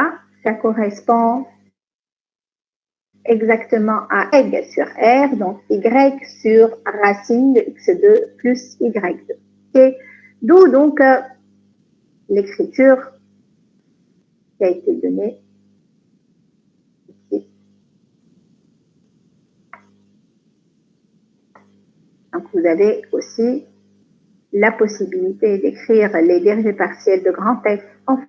[SPEAKER 1] ça correspond exactement à y sur r, donc y sur racine de x2 plus y2. Okay. D'où donc l'écriture qui a été donnée ici. Donc vous avez aussi la possibilité d'écrire les dérivés partiels de grand F en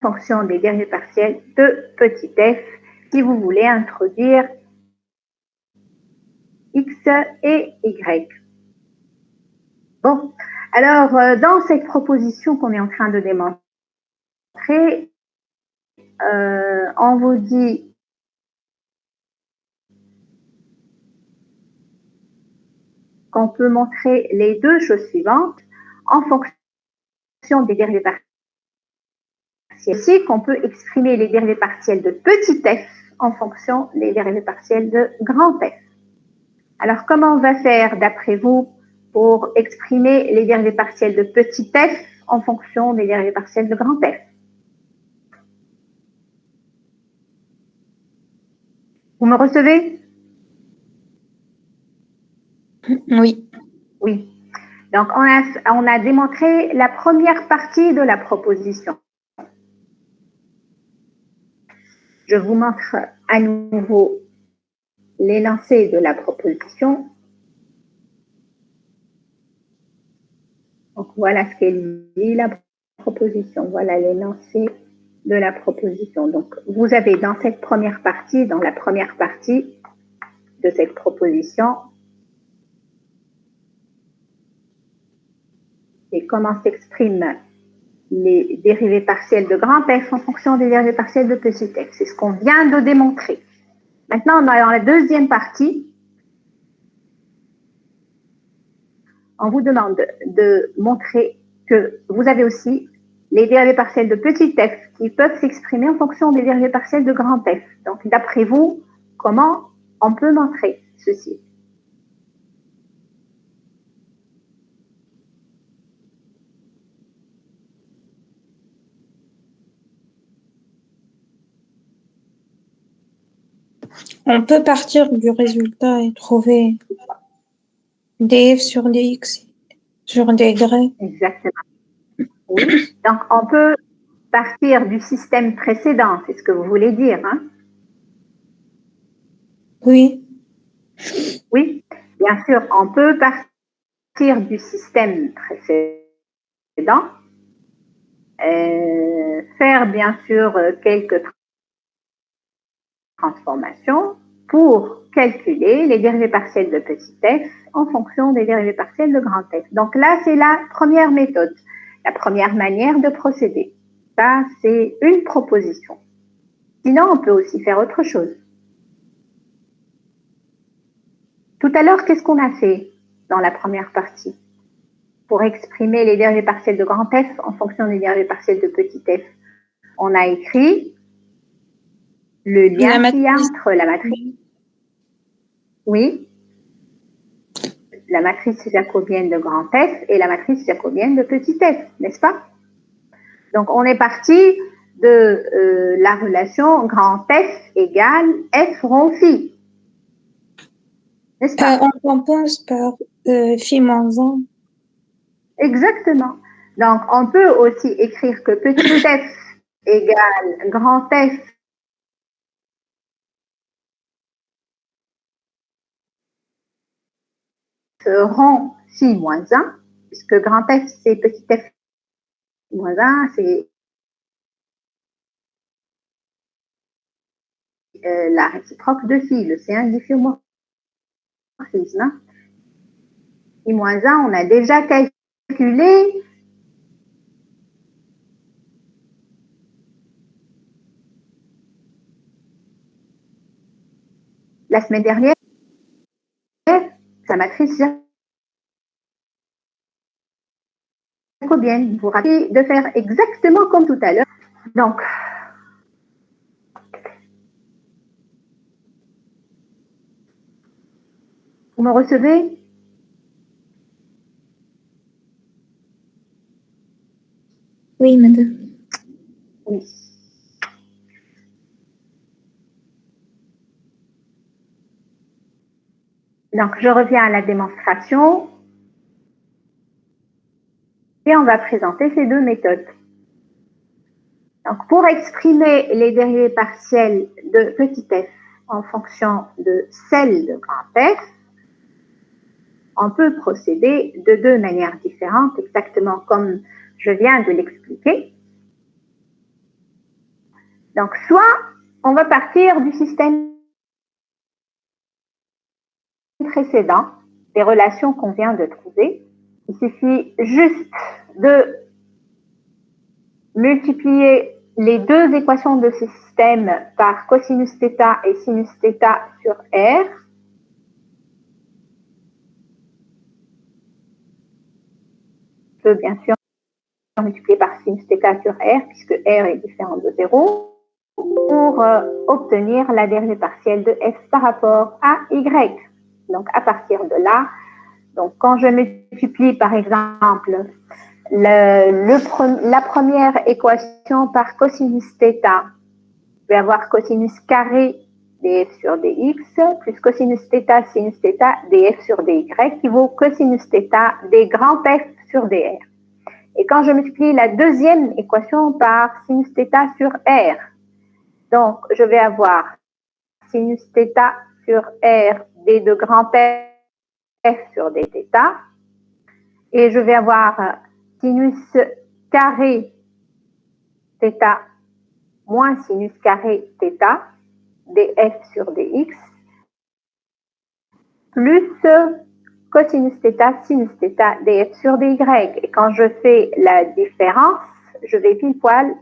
[SPEAKER 1] fonction des dérivés partiels de petit f si vous voulez introduire x et y. Bon, alors dans cette proposition qu'on est en train de démontrer, on vous dit qu'on peut montrer les deux choses suivantes en fonction des dérivés partiels. Aussi qu'on peut exprimer les dérivés partiels de petit f en fonction des dérivés partiels de grand F. Alors, comment on va faire, d'après vous, pour exprimer les dérivés partiels de petit f en fonction des dérivés partiels de grand F? Vous me recevez?
[SPEAKER 2] Oui.
[SPEAKER 1] Oui. Donc, on a démontré la première partie de la proposition. Je vous montre à nouveau l'énoncé de la proposition. Donc, voilà ce qu'elle dit, la proposition. Voilà l'énoncé de la proposition. Donc, vous avez dans cette première partie, dans la première partie de cette proposition, et comment s'expriment les dérivés partiels de grand F en fonction des dérivés partiels de petit f. C'est ce qu'on vient de démontrer. Maintenant, dans la deuxième partie, on vous demande de montrer que vous avez aussi les dérivés partiels de petit f qui peuvent s'exprimer en fonction des dérivés partiels de grand F. Donc, d'après vous, comment on peut montrer ceci?
[SPEAKER 2] On peut partir du résultat et trouver df sur dx sur dy.
[SPEAKER 1] Exactement. Oui. Donc, on peut partir du système précédent, c'est ce que vous voulez dire, hein?
[SPEAKER 2] Oui.
[SPEAKER 1] Oui, bien sûr, on peut partir du système précédent, faire bien sûr quelques transformations pour calculer les dérivés partiels de petit f en fonction des dérivés partiels de grand F. Donc là, c'est la première méthode, la première manière de procéder. Ça, c'est une proposition. Sinon, on peut aussi faire autre chose. Tout à l'heure, qu'est-ce qu'on a fait dans la première partie pour exprimer les dérivés partiels de grand F en fonction des dérivés partiels de petit f? On a écrit le lien qu'il y a entre la matrice. Oui. La matrice jacobienne de grand F et la matrice jacobienne de petit f, n'est-ce pas? Donc, on est parti de la relation grand F égale F rond phi. N'est-ce pas?
[SPEAKER 2] On compense par phi moins 1.
[SPEAKER 1] Exactement. Donc, on peut aussi écrire que petit f égale grand F rond phi moins 1, puisque grand F, c'est petit f moins 1, c'est la réciproque de phi, le C1 difféomorphisme. Phi moins 1, on a déjà calculé la semaine dernière sa matrice jacobienne. Vous vous rappelez de faire exactement comme tout à l'heure. Donc, Vous me recevez?
[SPEAKER 2] Oui, madame.
[SPEAKER 1] Oui. Donc, je reviens à la démonstration et on va présenter ces deux méthodes. Donc, pour exprimer les dérivés partiels de petit f en fonction de celle de grand F, on peut procéder de deux manières différentes, exactement comme je viens de l'expliquer. Donc, soit on va partir du système précédent, des relations qu'on vient de trouver. Il suffit juste de multiplier les deux équations de ce système par cosinus θ et sinus θ sur R. Je peux bien sûr multiplier par sinus θ sur R, puisque R est différent de 0, pour obtenir la dérivée partielle de f par rapport à y. Donc, à partir de là, donc quand je multiplie, par exemple, la première équation par cosinus θ, je vais avoir cosinus carré df sur dx plus cosinus θ sinus θ df sur dy qui vaut cosinus θ des grands f sur dr. Et quand je multiplie la deuxième équation par sinus θ sur r, donc je vais avoir sinus θ sur r des de grands f sur dθ, et je vais avoir sinus carré θ moins sinus carré θ df sur dx plus cosinus θ sinus θ df sur dy. Et quand je fais la différence, je vais pile poil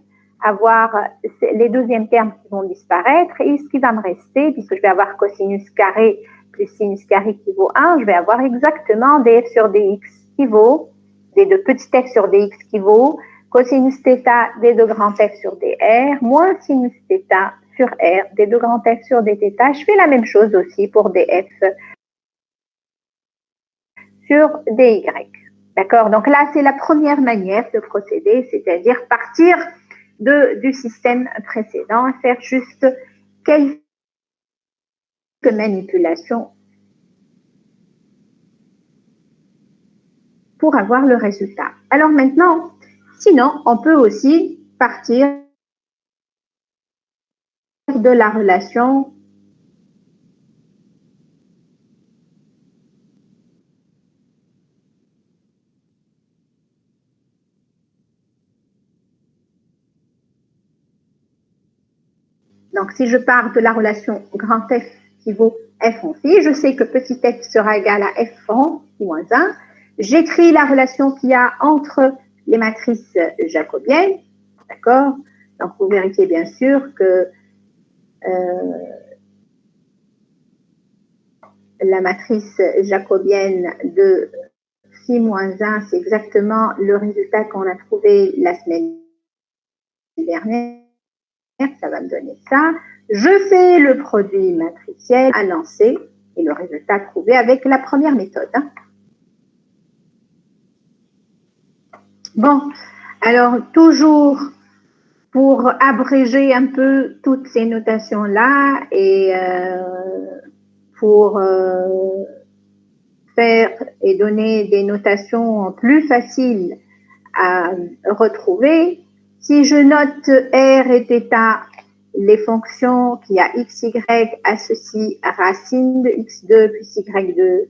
[SPEAKER 1] avoir les deuxièmes termes qui vont disparaître, et ce qui va me rester, puisque je vais avoir cosinus carré plus sinus carré qui vaut 1, je vais avoir exactement df sur dx qui vaut, d de petit f sur dx qui vaut cosinus θ d de grand f sur dr moins sinus θ sur r d de grand f sur dθ. Je fais la même chose aussi pour df sur dy. D'accord? Donc là, c'est la première manière de procéder, c'est-à-dire partir du système précédent et faire juste quelques manipulations pour avoir le résultat. Alors maintenant, sinon, on peut aussi partir de la relation donc si je pars de la relation grand F qui vaut f en phi, je sais que petit f sera égal à f en phi moins 1. J'écris la relation qu'il y a entre les matrices jacobiennes, d'accord? Donc vous vérifiez bien sûr que la matrice jacobienne de phi moins 1, c'est exactement le résultat qu'on a trouvé la semaine dernière. Ça va me donner ça. Je fais le produit matriciel à lancer et le résultat trouvé avec la première méthode. Bon, alors toujours pour abréger un peu toutes ces notations-là et pour faire et donner des notations plus faciles à retrouver, si je note R et θ, les fonctions qui a x, y associent à racine de x2 plus y2,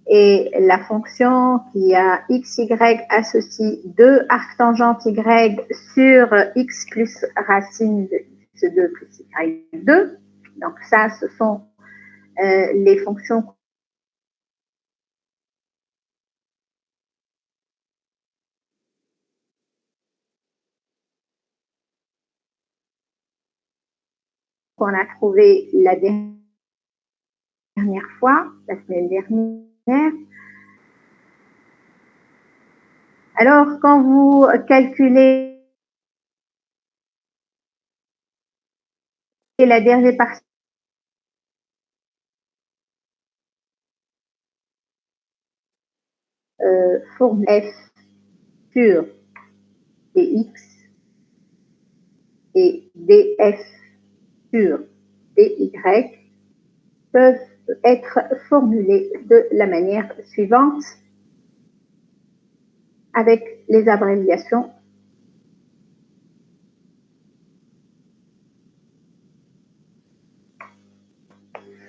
[SPEAKER 1] et la fonction qui a x, y associe 2 arctangente y sur x plus racine de x2 plus y2. Donc ça, ce sont les fonctions qu'on a trouvées la dernière fois, la semaine dernière. Alors, quand vous calculez la dérivée partielle formule f sur dx et df sur dy peuvent être formulées de la manière suivante avec les abréviations.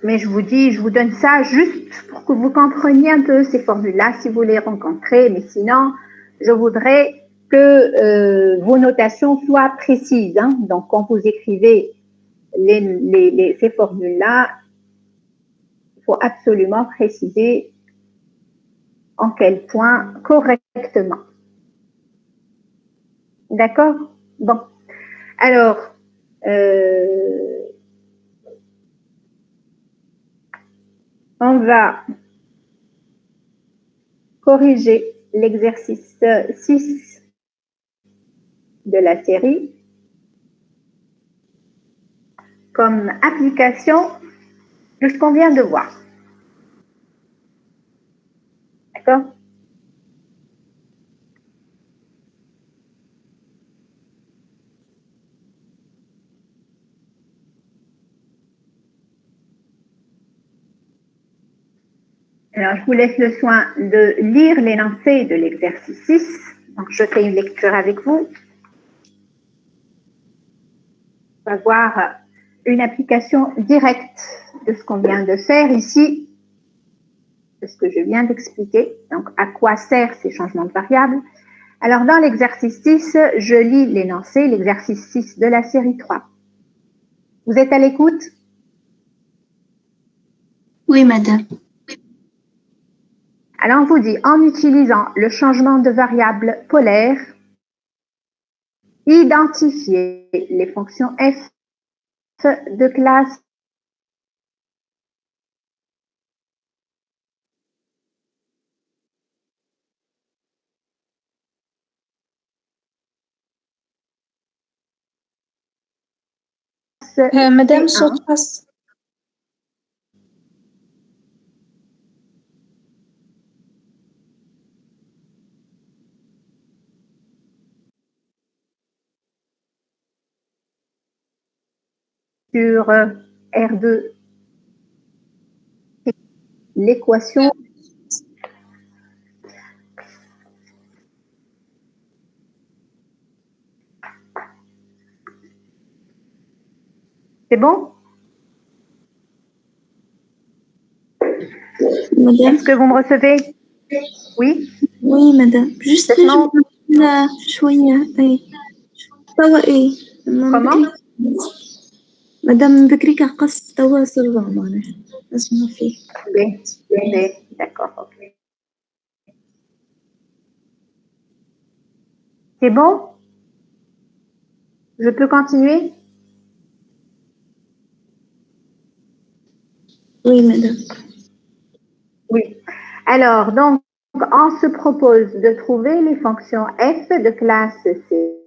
[SPEAKER 1] Mais je vous donne ça juste pour que vous compreniez un peu ces formules-là si vous les rencontrez. Mais sinon, je voudrais que vos notations soient précises. Hein. Donc, quand vous écrivez ces formules-là, il faut absolument préciser en quel point correctement. D'accord? Bon. Alors, on va corriger l'exercice 6 de la série comme application de ce qu'on vient de voir. D'accord? Alors, je vous laisse le soin de lire l'énoncé de l'exercice 6. Donc, je fais une lecture avec vous. On va voir une application directe de ce qu'on vient de faire ici, de ce que je viens d'expliquer. Donc, à quoi servent ces changements de variables? Alors, dans l'exercice 6, je lis l'énoncé, l'exercice 6 de la série 3. Vous êtes à l'écoute?
[SPEAKER 3] Oui, madame.
[SPEAKER 1] Alors, on vous dit, en utilisant le changement de variable polaire, identifiez les fonctions f de classe
[SPEAKER 2] Madame
[SPEAKER 1] C1.
[SPEAKER 2] Sotras.
[SPEAKER 1] Sur R2, l'équation. C'est bon?
[SPEAKER 3] Madame.
[SPEAKER 1] Est-ce que vous me recevez? Oui?
[SPEAKER 3] Oui, madame. Juste شوية اي توا اي
[SPEAKER 1] Comment?
[SPEAKER 3] مدام بكري قص توا سرع معنا اسمع فيه.
[SPEAKER 1] B. D'accord, ok. C'est bon? Je peux continuer?
[SPEAKER 3] Oui, madame.
[SPEAKER 1] Oui. Alors, donc, on se propose de trouver les fonctions f de classe C.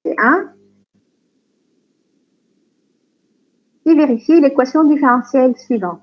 [SPEAKER 1] C1 qui vérifie l'équation différentielle suivante.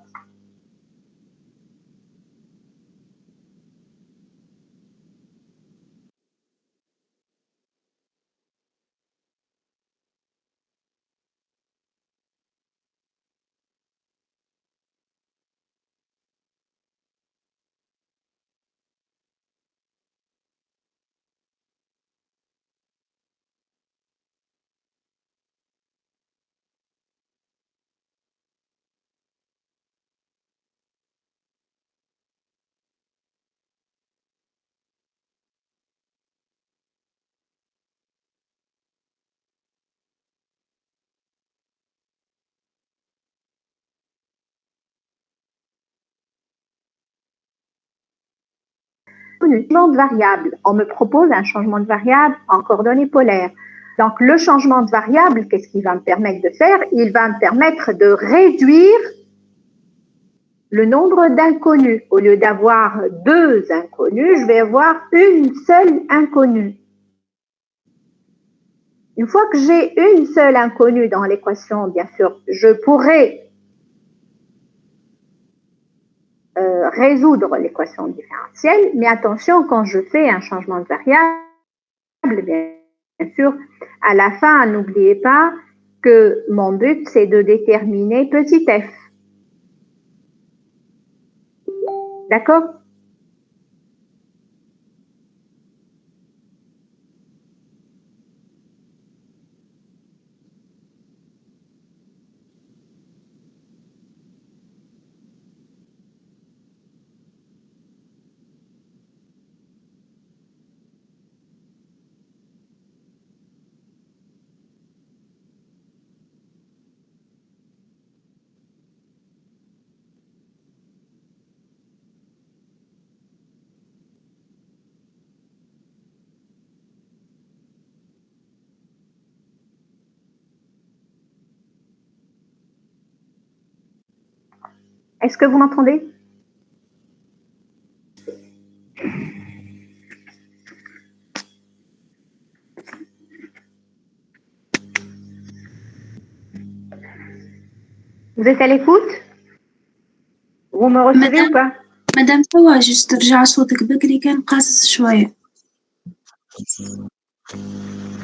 [SPEAKER 1] Un changement de variable. On me propose un changement de variable en coordonnées polaires. Donc, le changement de variable, qu'est-ce qu'il va me permettre de faire? Il va me permettre de réduire le nombre d'inconnus. Au lieu d'avoir deux inconnus, je vais avoir une seule inconnue. Une fois que j'ai une seule inconnue dans l'équation, bien sûr, je pourrais résoudre l'équation différentielle, mais attention, quand je fais un changement de variable, bien sûr, à la fin, n'oubliez pas que mon but, c'est de déterminer petit f. D'accord? Est-ce que vous m'entendez? Vous êtes à l'écoute? Vous me recevez ou pas?
[SPEAKER 3] مدام توا جست ترجع صوتك بكري كان قاصص شوية.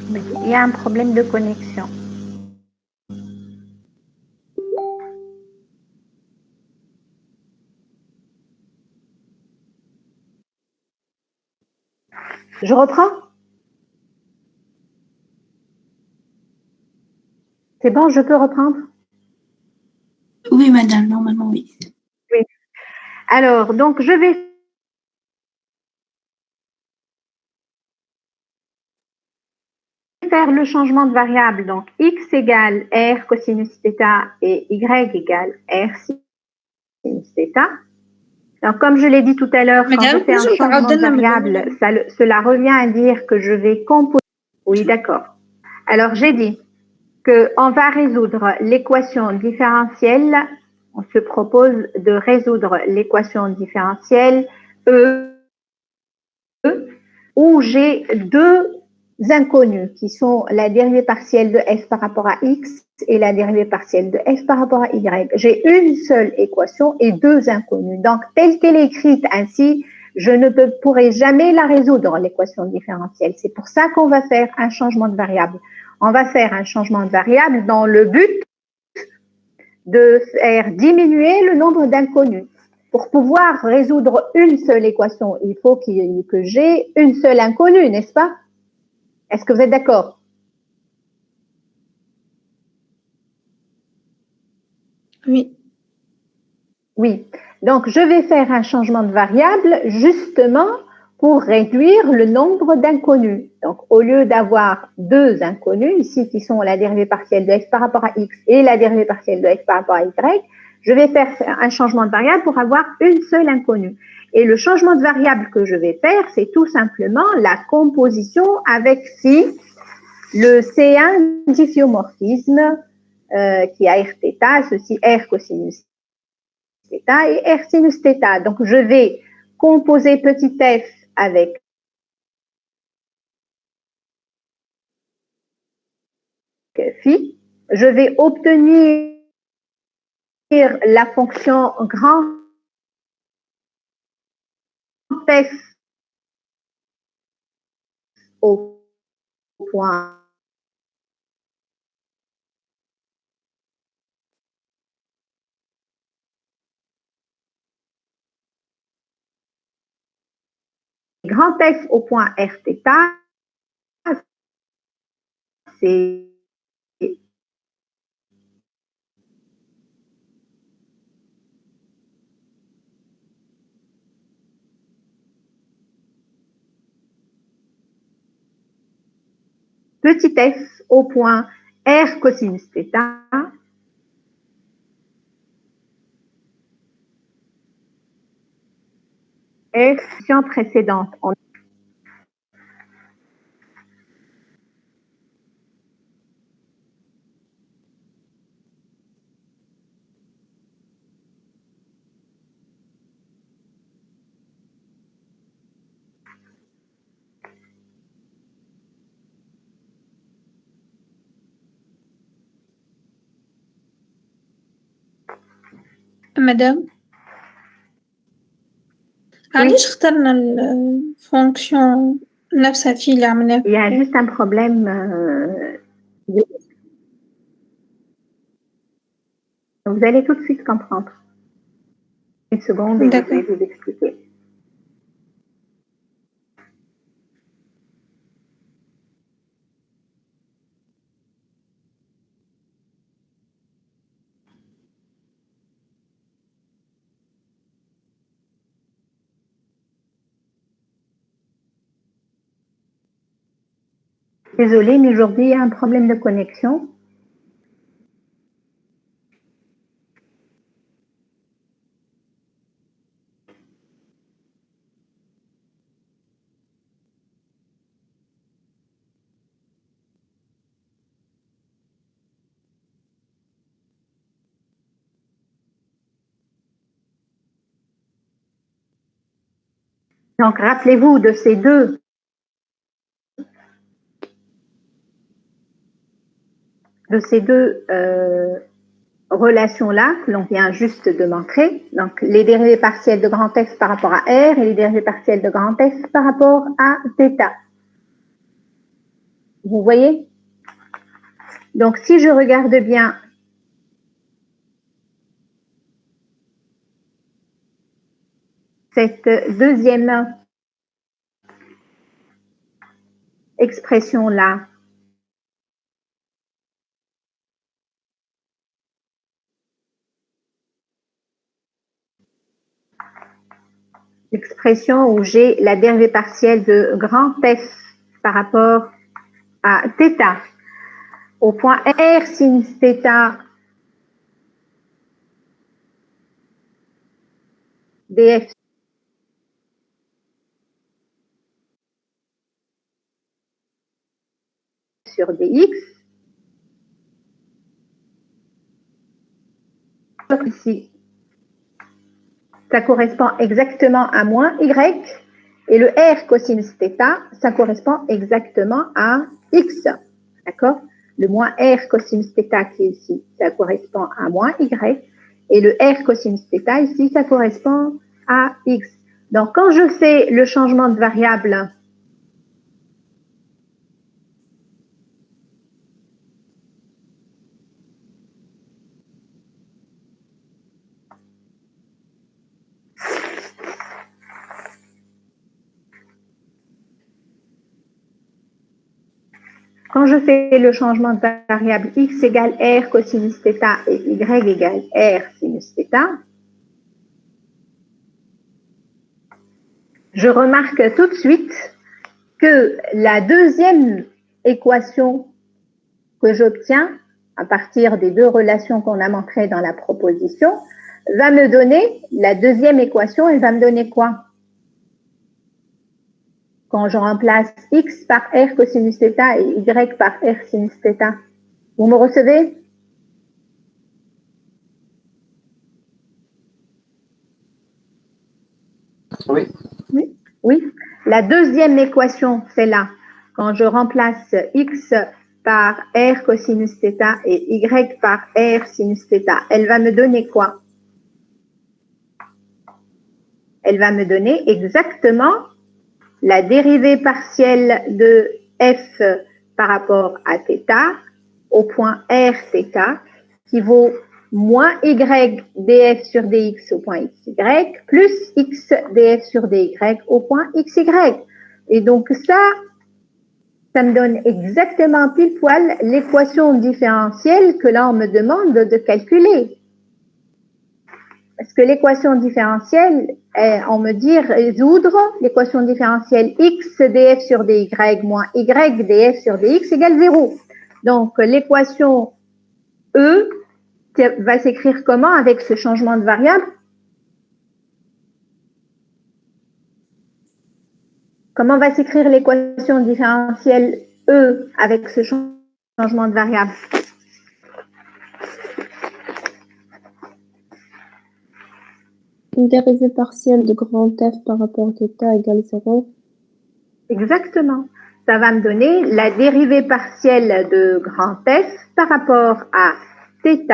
[SPEAKER 1] Il y a un problème de connexion. Je reprends? C'est bon, je peux reprendre?
[SPEAKER 3] Oui madame, normalement oui.
[SPEAKER 1] Oui. Alors, donc, je vais faire le changement de variable. Donc, x égale r cosinus θ et y égale r sinus θ. Donc, comme je l'ai dit tout à l'heure, quand je fais un changement de variable, cela revient à dire que je vais composer. Oui, d'accord. Alors, j'ai dit qu'on va résoudre l'équation différentielle. On se propose de résoudre l'équation différentielle E où j'ai deux inconnus qui sont la dérivée partielle de f par rapport à x et la dérivée partielle de f par rapport à y. J'ai une seule équation et deux inconnus. Donc, telle qu'elle est écrite ainsi, je ne pourrai jamais la résoudre, l'équation différentielle. C'est pour ça qu'on va faire un changement de variable. On va faire un changement de variable dans le but de faire diminuer le nombre d'inconnus. Pour pouvoir résoudre une seule équation, il faut que j'ai une seule inconnue, n'est-ce pas? Est-ce que vous êtes d'accord?
[SPEAKER 2] Oui.
[SPEAKER 1] Oui. Donc, je vais faire un changement de variable justement pour réduire le nombre d'inconnus. Donc, au lieu d'avoir deux inconnus, ici qui sont la dérivée partielle de f par rapport à x et la dérivée partielle de f par rapport à y, je vais faire un changement de variable pour avoir une seule inconnue. Et le changement de variable que je vais faire, c'est tout simplement la composition avec phi, le C1 difféomorphisme qui a r θ, ceci r cosinus θ et r sinus θ. Donc, je vais composer petit f avec phi. Je vais obtenir la fonction grand f au point grand f au point rθ, c'est petit f au point r cosinus θ et fonction précédente.
[SPEAKER 2] مدام علاش اخترنا الفونكسيون نفسها في اللي عملناه
[SPEAKER 1] Il y a juste un problème. Vous allez tout de suite comprendre. Une seconde et je vais vous expliquer. Désolée, mais aujourd'hui, il y a un problème de connexion. Donc, rappelez-vous de ces deux relations-là que l'on vient juste de montrer. Donc, les dérivés partiels de grand F par rapport à R et les dérivés partiels de grand F par rapport à θ. Vous voyez? Donc, si je regarde bien cette deuxième expression-là, l'expression où j'ai la dérivée partielle de grand F par rapport à θ, au point R sin θ df sur dx, ici, ça correspond exactement à moins y, et le R cosinus θ, ça correspond exactement à x, d'accord? Le moins R cosinus θ qui est ici, ça correspond à moins y, et le R cosinus θ ici, ça correspond à x. Donc, quand je fais le changement de variable, quand je fais le changement de variable x égale R cosinus θ et y égale R sinus θ, je remarque tout de suite que la deuxième équation que j'obtiens à partir des deux relations qu'on a montrées dans la proposition va me donner, la deuxième équation, elle va me donner quoi? Quand je remplace x par R cosinus θ et y par R sinus θ. Vous me recevez?
[SPEAKER 4] Oui.
[SPEAKER 1] Oui. La deuxième équation, c'est là. Quand je remplace x par R cosinus θ et y par R sinus θ, elle va me donner quoi? Elle va me donner exactement la dérivée partielle de f par rapport à θ au point R θ qui vaut moins y df sur dx au point xy plus x df sur dy au point xy. Et donc ça me donne exactement pile poil l'équation différentielle que là on me demande de calculer. Parce que l'équation différentielle, on me dit résoudre l'équation différentielle x df sur dy moins y df sur dx égale 0. Donc l'équation E va s'écrire comment avec ce changement de variable? Comment va s'écrire l'équation différentielle E avec ce changement de variable?
[SPEAKER 5] Une dérivée partielle de grand F par rapport à θ égale 0.
[SPEAKER 1] Exactement. Ça va me donner la dérivée partielle de grand F par rapport à θ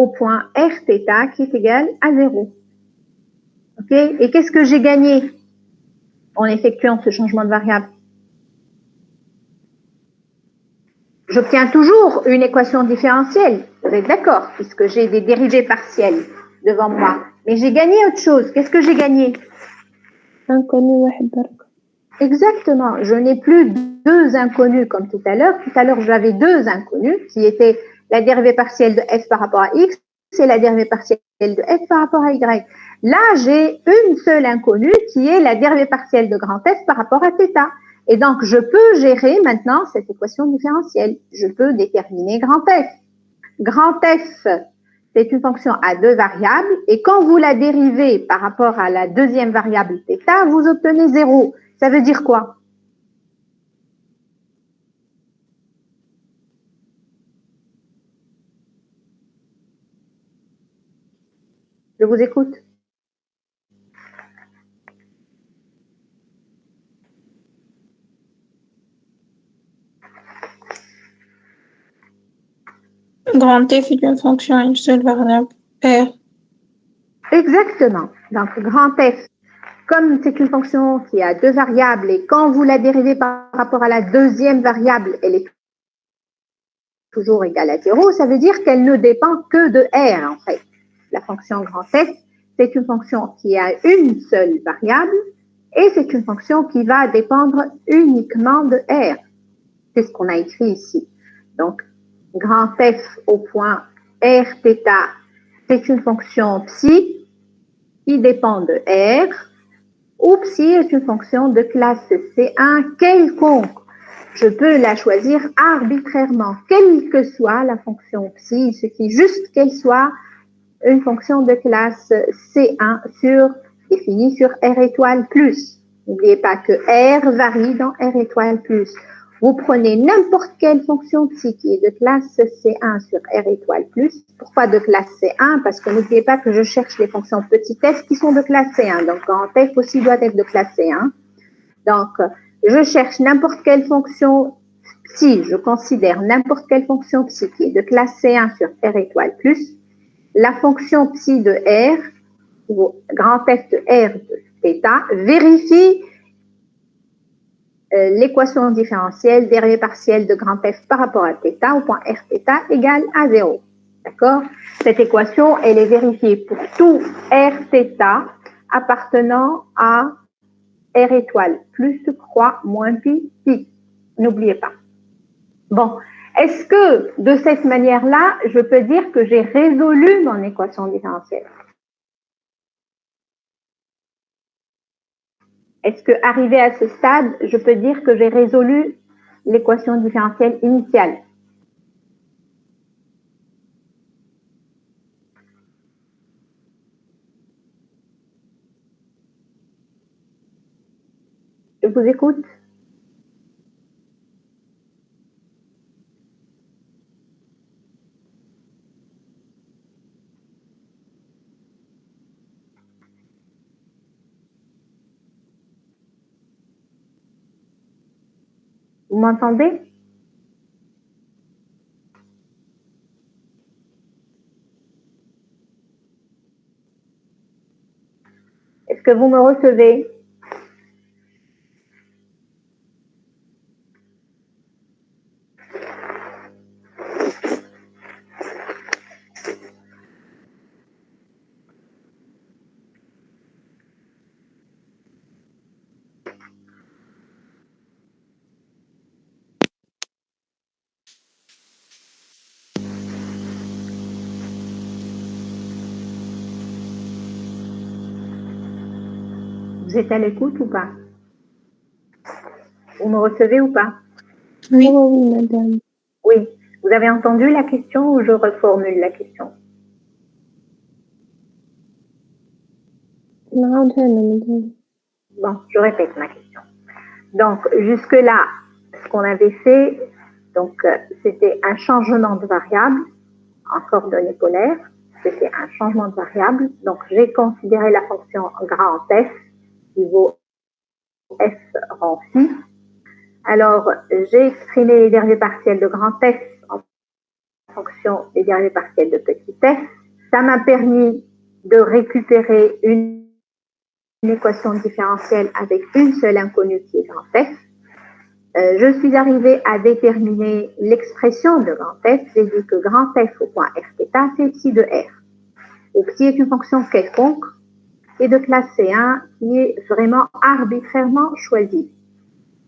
[SPEAKER 1] au point r θ qui est égal à 0. Ok? Et qu'est-ce que j'ai gagné en effectuant ce changement de variable? J'obtiens toujours une équation différentielle, vous êtes d'accord, puisque j'ai des dérivées partielles devant moi. Mais j'ai gagné autre chose. Qu'est-ce que j'ai gagné?
[SPEAKER 5] Inconnu واحد برك.
[SPEAKER 1] Exactement. Je n'ai plus deux inconnus comme tout à l'heure. Tout à l'heure, j'avais deux inconnus qui étaient la dérivée partielle de f par rapport à x et la dérivée partielle de f par rapport à y. Là, j'ai une seule inconnue qui est la dérivée partielle de grand F par rapport à θ. Et donc, je peux gérer maintenant cette équation différentielle. Je peux déterminer grand F. Grand F, c'est une fonction à deux variables. Et quand vous la dérivez par rapport à la deuxième variable θ, vous obtenez 0. Ça veut dire quoi? Je vous écoute.
[SPEAKER 2] Grand F est une fonction à une seule variable, R.
[SPEAKER 1] Exactement. Donc, grand F, comme c'est une fonction qui a deux variables et quand vous la dérivez par rapport à la deuxième variable, elle est toujours égale à 0, ça veut dire qu'elle ne dépend que de R, en fait. La fonction grand F, c'est une fonction qui a une seule variable et c'est une fonction qui va dépendre uniquement de R. C'est ce qu'on a écrit ici. Donc, grand F au point R θ, c'est une fonction psi qui dépend de R, ou psi est une fonction de classe C1 quelconque. Je peux la choisir arbitrairement, quelle que soit la fonction psi, il suffit juste qu'elle soit une fonction de classe C1 définie sur R étoile plus. N'oubliez pas que R varie dans R étoile plus. Vous prenez n'importe quelle fonction psi qui est de classe C1 sur R étoile plus. Pourquoi de classe C1? Parce que n'oubliez pas que je cherche les fonctions petit f qui sont de classe C1. Donc, grand f aussi doit être de classe C1. Donc, je cherche n'importe quelle fonction psi, je considère n'importe quelle fonction psi qui est de classe C1 sur R étoile plus. La fonction psi de R, ou grand f de R de θ, vérifie l'équation différentielle dérivée partielle de grand F par rapport à θ au point R θ égale à 0. D'accord? Cette équation, elle est vérifiée pour tout R θ appartenant à R étoile plus croix moins pi pi. N'oubliez pas. Bon, est-ce que de cette manière-là, je peux dire que j'ai résolu mon équation différentielle? Est-ce que, arrivé à ce stade, je peux dire que j'ai résolu l'équation différentielle initiale? Je vous écoute. Vous m'entendez? Est-ce que vous me recevez? Vous êtes à l'écoute ou pas? Vous me recevez ou pas?
[SPEAKER 2] Oui.
[SPEAKER 5] Oh, oui, madame.
[SPEAKER 1] Oui. Vous avez entendu la question ou je reformule la question?
[SPEAKER 5] نعاودها لنا madame.
[SPEAKER 1] Bon, je répète ma question. Donc, jusque-là, ce qu'on avait fait, donc, c'était un changement de variable en coordonnées polaires. C'était un changement de variable. Donc, j'ai considéré la fonction grand F qui vaut F rang phi. Alors, j'ai exprimé les dérivées partielles de grand F en fonction des dérivées partielles de petit f. Ça m'a permis de récupérer une équation différentielle avec une seule inconnue qui est grand f. Je suis arrivée à déterminer l'expression de grand f. J'ai dit que grand f au point r θ, c'est psi de r. Et psi est une fonction quelconque et de classe C1 qui est vraiment arbitrairement choisie,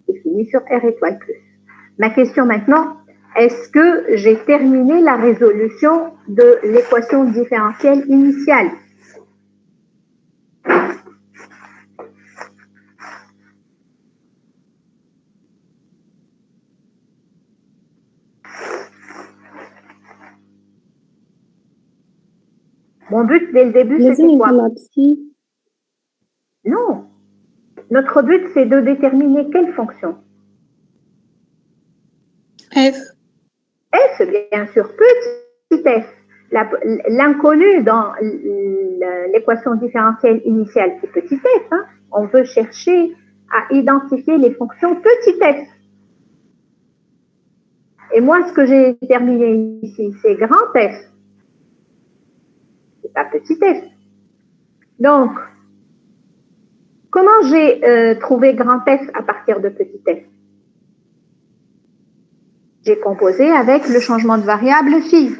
[SPEAKER 1] définie sur R étoile plus. Ma question maintenant, est-ce que j'ai terminé la résolution de l'équation différentielle initiale? Mon but dès le début, c'était quoi? Non. Notre but, c'est de déterminer quelle fonction?
[SPEAKER 2] F.
[SPEAKER 1] F, bien sûr, petit f. L'inconnu dans l'équation différentielle initiale, c'est petit f. Hein. On veut chercher à identifier les fonctions petit f. Et moi, ce que j'ai déterminé ici, c'est grand f. C'est pas petit f. Donc, comment j'ai trouvé grand f à partir de petit f? J'ai composé avec le changement de variable phi.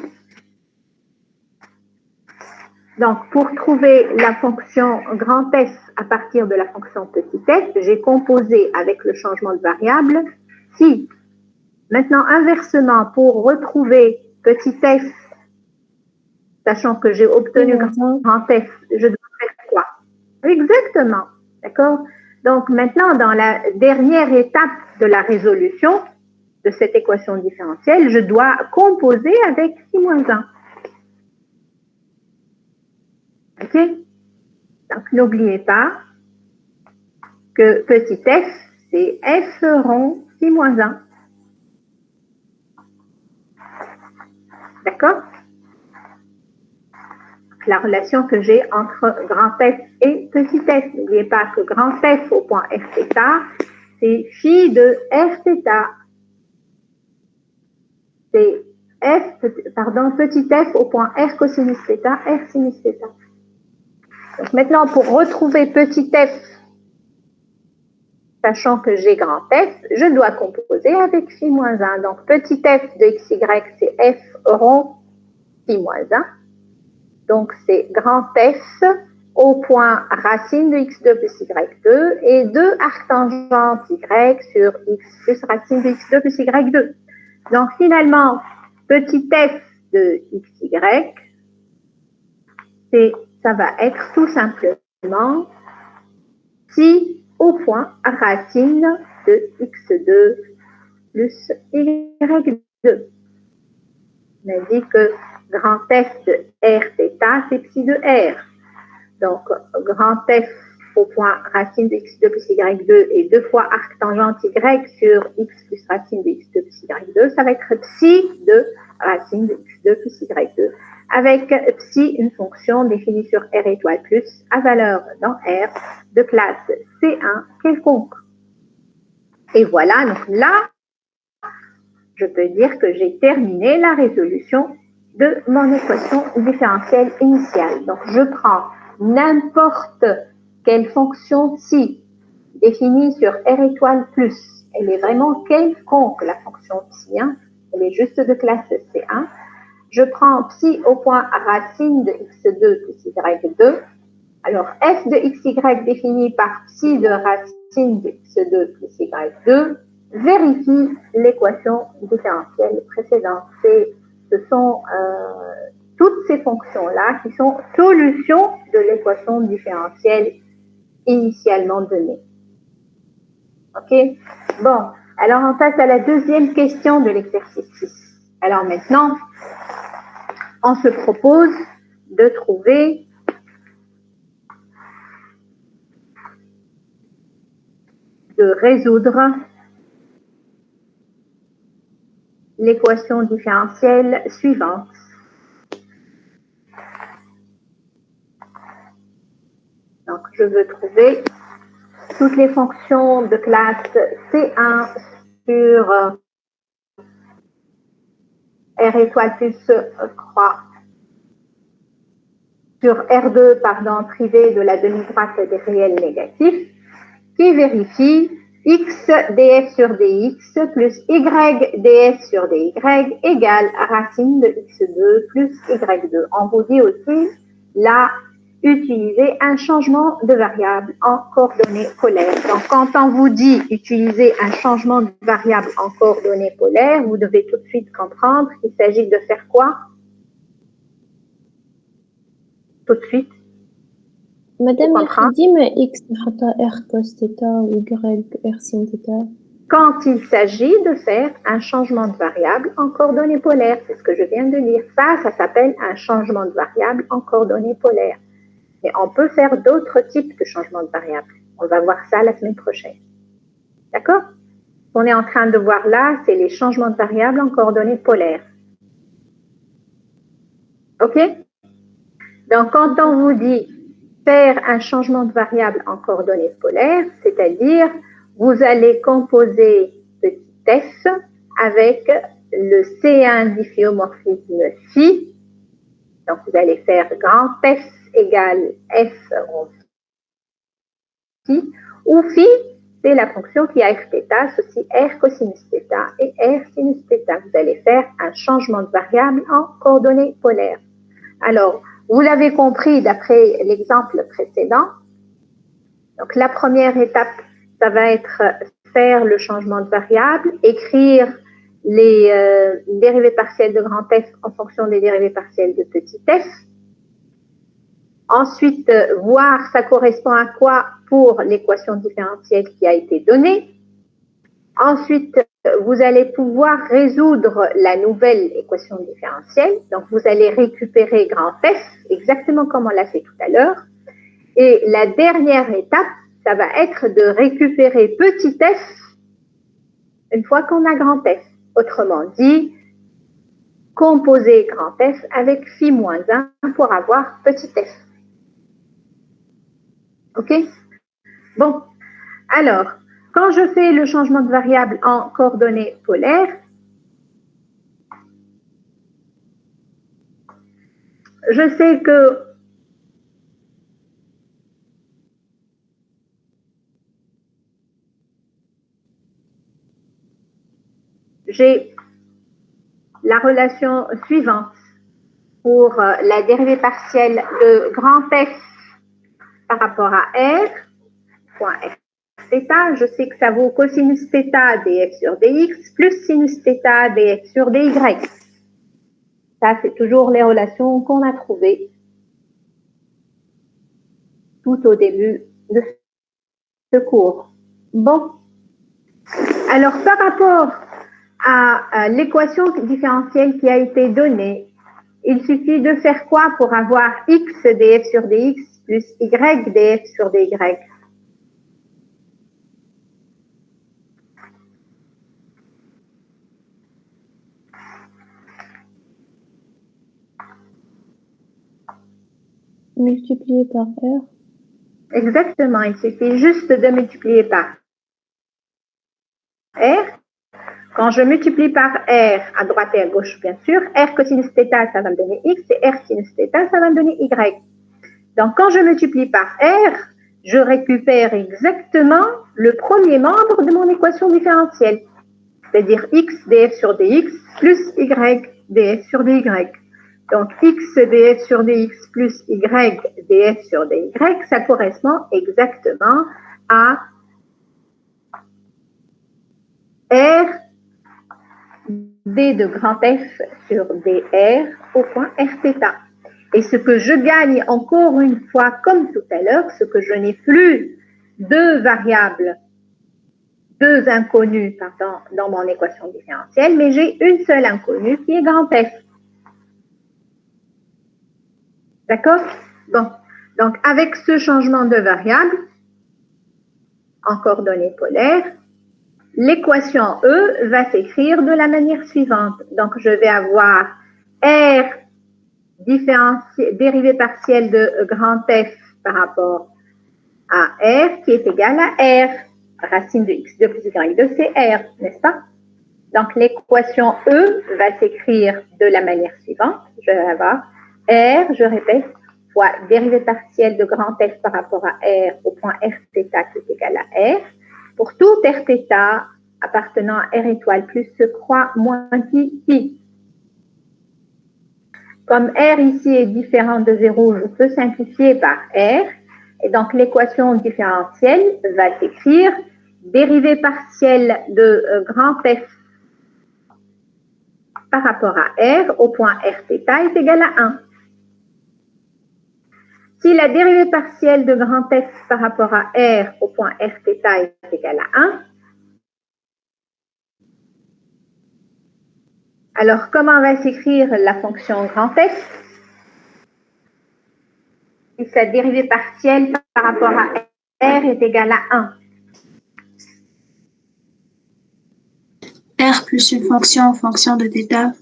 [SPEAKER 1] Donc, pour trouver la fonction grand f à partir de la fonction petit f, j'ai composé avec le changement de variable phi. Maintenant, inversement, pour retrouver petit f, sachant que j'ai obtenu grand f, je dois faire quoi? Exactement, d'accord? Donc, maintenant, dans la dernière étape de la résolution de cette équation différentielle, je dois composer avec phi moins 1. OK? Donc, n'oubliez pas que petit f, c'est f rond phi moins 1. D'accord? La relation que j'ai entre grand f et petit f. N'oubliez pas que grand f au point r θ, c'est phi de r θ. C'est petit f au point r cosinus θ, r sinus θ. Donc maintenant, pour retrouver petit f, sachant que j'ai grand f, je dois composer avec phi moins 1. Donc petit f de xy, c'est f rond phi moins 1. Donc c'est grand f au point racine de x2 plus y2 et 2 arctangente y sur x plus racine de x2 plus y2. Donc finalement, petit f de xy, ça va être tout simplement psi au point racine de x2 plus y2. On a dit que grand f de r θ, c'est psi de r. Donc, grand f au point racine de x2 plus y2 et 2 fois arctangente y sur x plus racine de x2 plus y2, ça va être psi de racine de x2 plus y2, avec psi, une fonction définie sur r étoile plus, à valeur dans r, de classe C1 quelconque. Et voilà, donc là, je peux dire que j'ai terminé la résolution de mon équation différentielle initiale. Donc, je prends n'importe quelle fonction psi définie sur r étoile plus. Elle est vraiment quelconque, la fonction psi. Hein. Elle est juste de classe C1. Je prends psi au point racine de x2 plus y2. Alors, f de xy défini par psi de racine de x2 plus y2 vérifie l'équation différentielle précédente. Ce sont toutes ces fonctions-là qui sont solutions de l'équation différentielle initialement donnée. OK? Bon, alors on passe à la deuxième question de l'exercice 6. Alors maintenant, on se propose de trouver de résoudre l'équation différentielle suivante. Donc, je veux trouver toutes les fonctions de classe C1 sur R étoile plus croix sur R2, pardon, privé de la demi-droite des réels négatifs, qui vérifie x df sur dx plus y df sur dy égale racine de x2 plus y2. On vous dit aussi, là, utiliser un changement de variable en coordonnées polaires. Donc, quand on vous dit utiliser un changement de variable en coordonnées polaires, vous devez tout de suite comprendre qu'il s'agit de faire quoi? Tout de suite.
[SPEAKER 5] Madame Yakhidime, X R cos θ ou Y R sin θ.
[SPEAKER 1] Quand il s'agit de faire un changement de variable en coordonnées polaires, c'est ce que je viens de dire. Ça s'appelle un changement de variable en coordonnées polaires. Mais on peut faire d'autres types de changements de variables. On va voir ça la semaine prochaine. D'accord? Ce qu'on est en train de voir là, c'est les changements de variables en coordonnées polaires. OK? Donc, quand on vous dit faire un changement de variable en coordonnées polaires, c'est-à-dire vous allez composer petit f avec le C1 difféomorphisme phi. Donc, vous allez faire grand F égale F en phi, où phi, c'est la fonction qui a R θ, ceci R cosinus θ et R sinus θ. Vous allez faire un changement de variable en coordonnées polaires. Alors, vous l'avez compris d'après l'exemple précédent. Donc, la première étape, ça va être faire le changement de variable, écrire les dérivées partielles de grand F en fonction des dérivées partielles de petit f. Ensuite, voir ça correspond à quoi pour l'équation différentielle qui a été donnée. Ensuite, vous allez pouvoir résoudre la nouvelle équation différentielle. Donc, vous allez récupérer grand F, exactement comme on l'a fait tout à l'heure. Et la dernière étape, ça va être de récupérer petit f une fois qu'on a grand F. Autrement dit, composer grand F avec phi moins 1 pour avoir petit f. OK? Bon, alors, quand je fais le changement de variable en coordonnées polaires, je sais que j'ai la relation suivante pour la dérivée partielle de grand F par rapport à R, point R θ. Je sais que ça vaut cosinus θ df sur dx plus sinus θ df sur dy. Ça, c'est toujours les relations qu'on a trouvées tout au début de ce cours. Bon, alors par rapport à l'équation différentielle qui a été donnée, il suffit de faire quoi pour avoir x df sur dx plus y df sur dy?
[SPEAKER 5] Multiplié par R.
[SPEAKER 1] Exactement, il suffit juste de multiplier par R. Quand je multiplie par R à droite et à gauche, bien sûr, R cosinus θ, ça va me donner X, et R sinus θ, ça va me donner Y. Donc, quand je multiplie par R, je récupère exactement le premier membre de mon équation différentielle, c'est-à-dire X df sur dx plus Y df sur dy. Donc, X df sur dx plus Y df sur dy, ça correspond exactement à R d de grand F sur dr au point Rθ. Et ce que je gagne encore une fois, comme tout à l'heure, ce que je n'ai plus deux variables, deux inconnues, pardon, dans mon équation différentielle, mais j'ai une seule inconnue qui est grand F. D'accord? Bon, donc avec ce changement de variable en coordonnées polaires, l'équation E va s'écrire de la manière suivante. Donc, je vais avoir R dérivée partielle de grand F par rapport à R qui est égal à R. Racine de x2 plus y2, c'est R, n'est-ce pas? Donc, l'équation E va s'écrire de la manière suivante. Je vais avoir R, je répète, fois dérivée partielle de grand F par rapport à R au point R θ qui est égal à R. Pour tout R θ appartenant à R étoile plus ce croix moins pi. Comme R ici est différent de 0, je peux simplifier par R. Et donc, l'équation différentielle va s'écrire dérivée partielle de grand F par rapport à R au point R θ est égal à 1. Si la dérivée partielle de grand F par rapport à R au point R θ est égal à 1, alors comment va s'écrire la fonction grand F? Si sa dérivée partielle par rapport à R est égale à 1.
[SPEAKER 2] R plus une fonction en fonction de θ.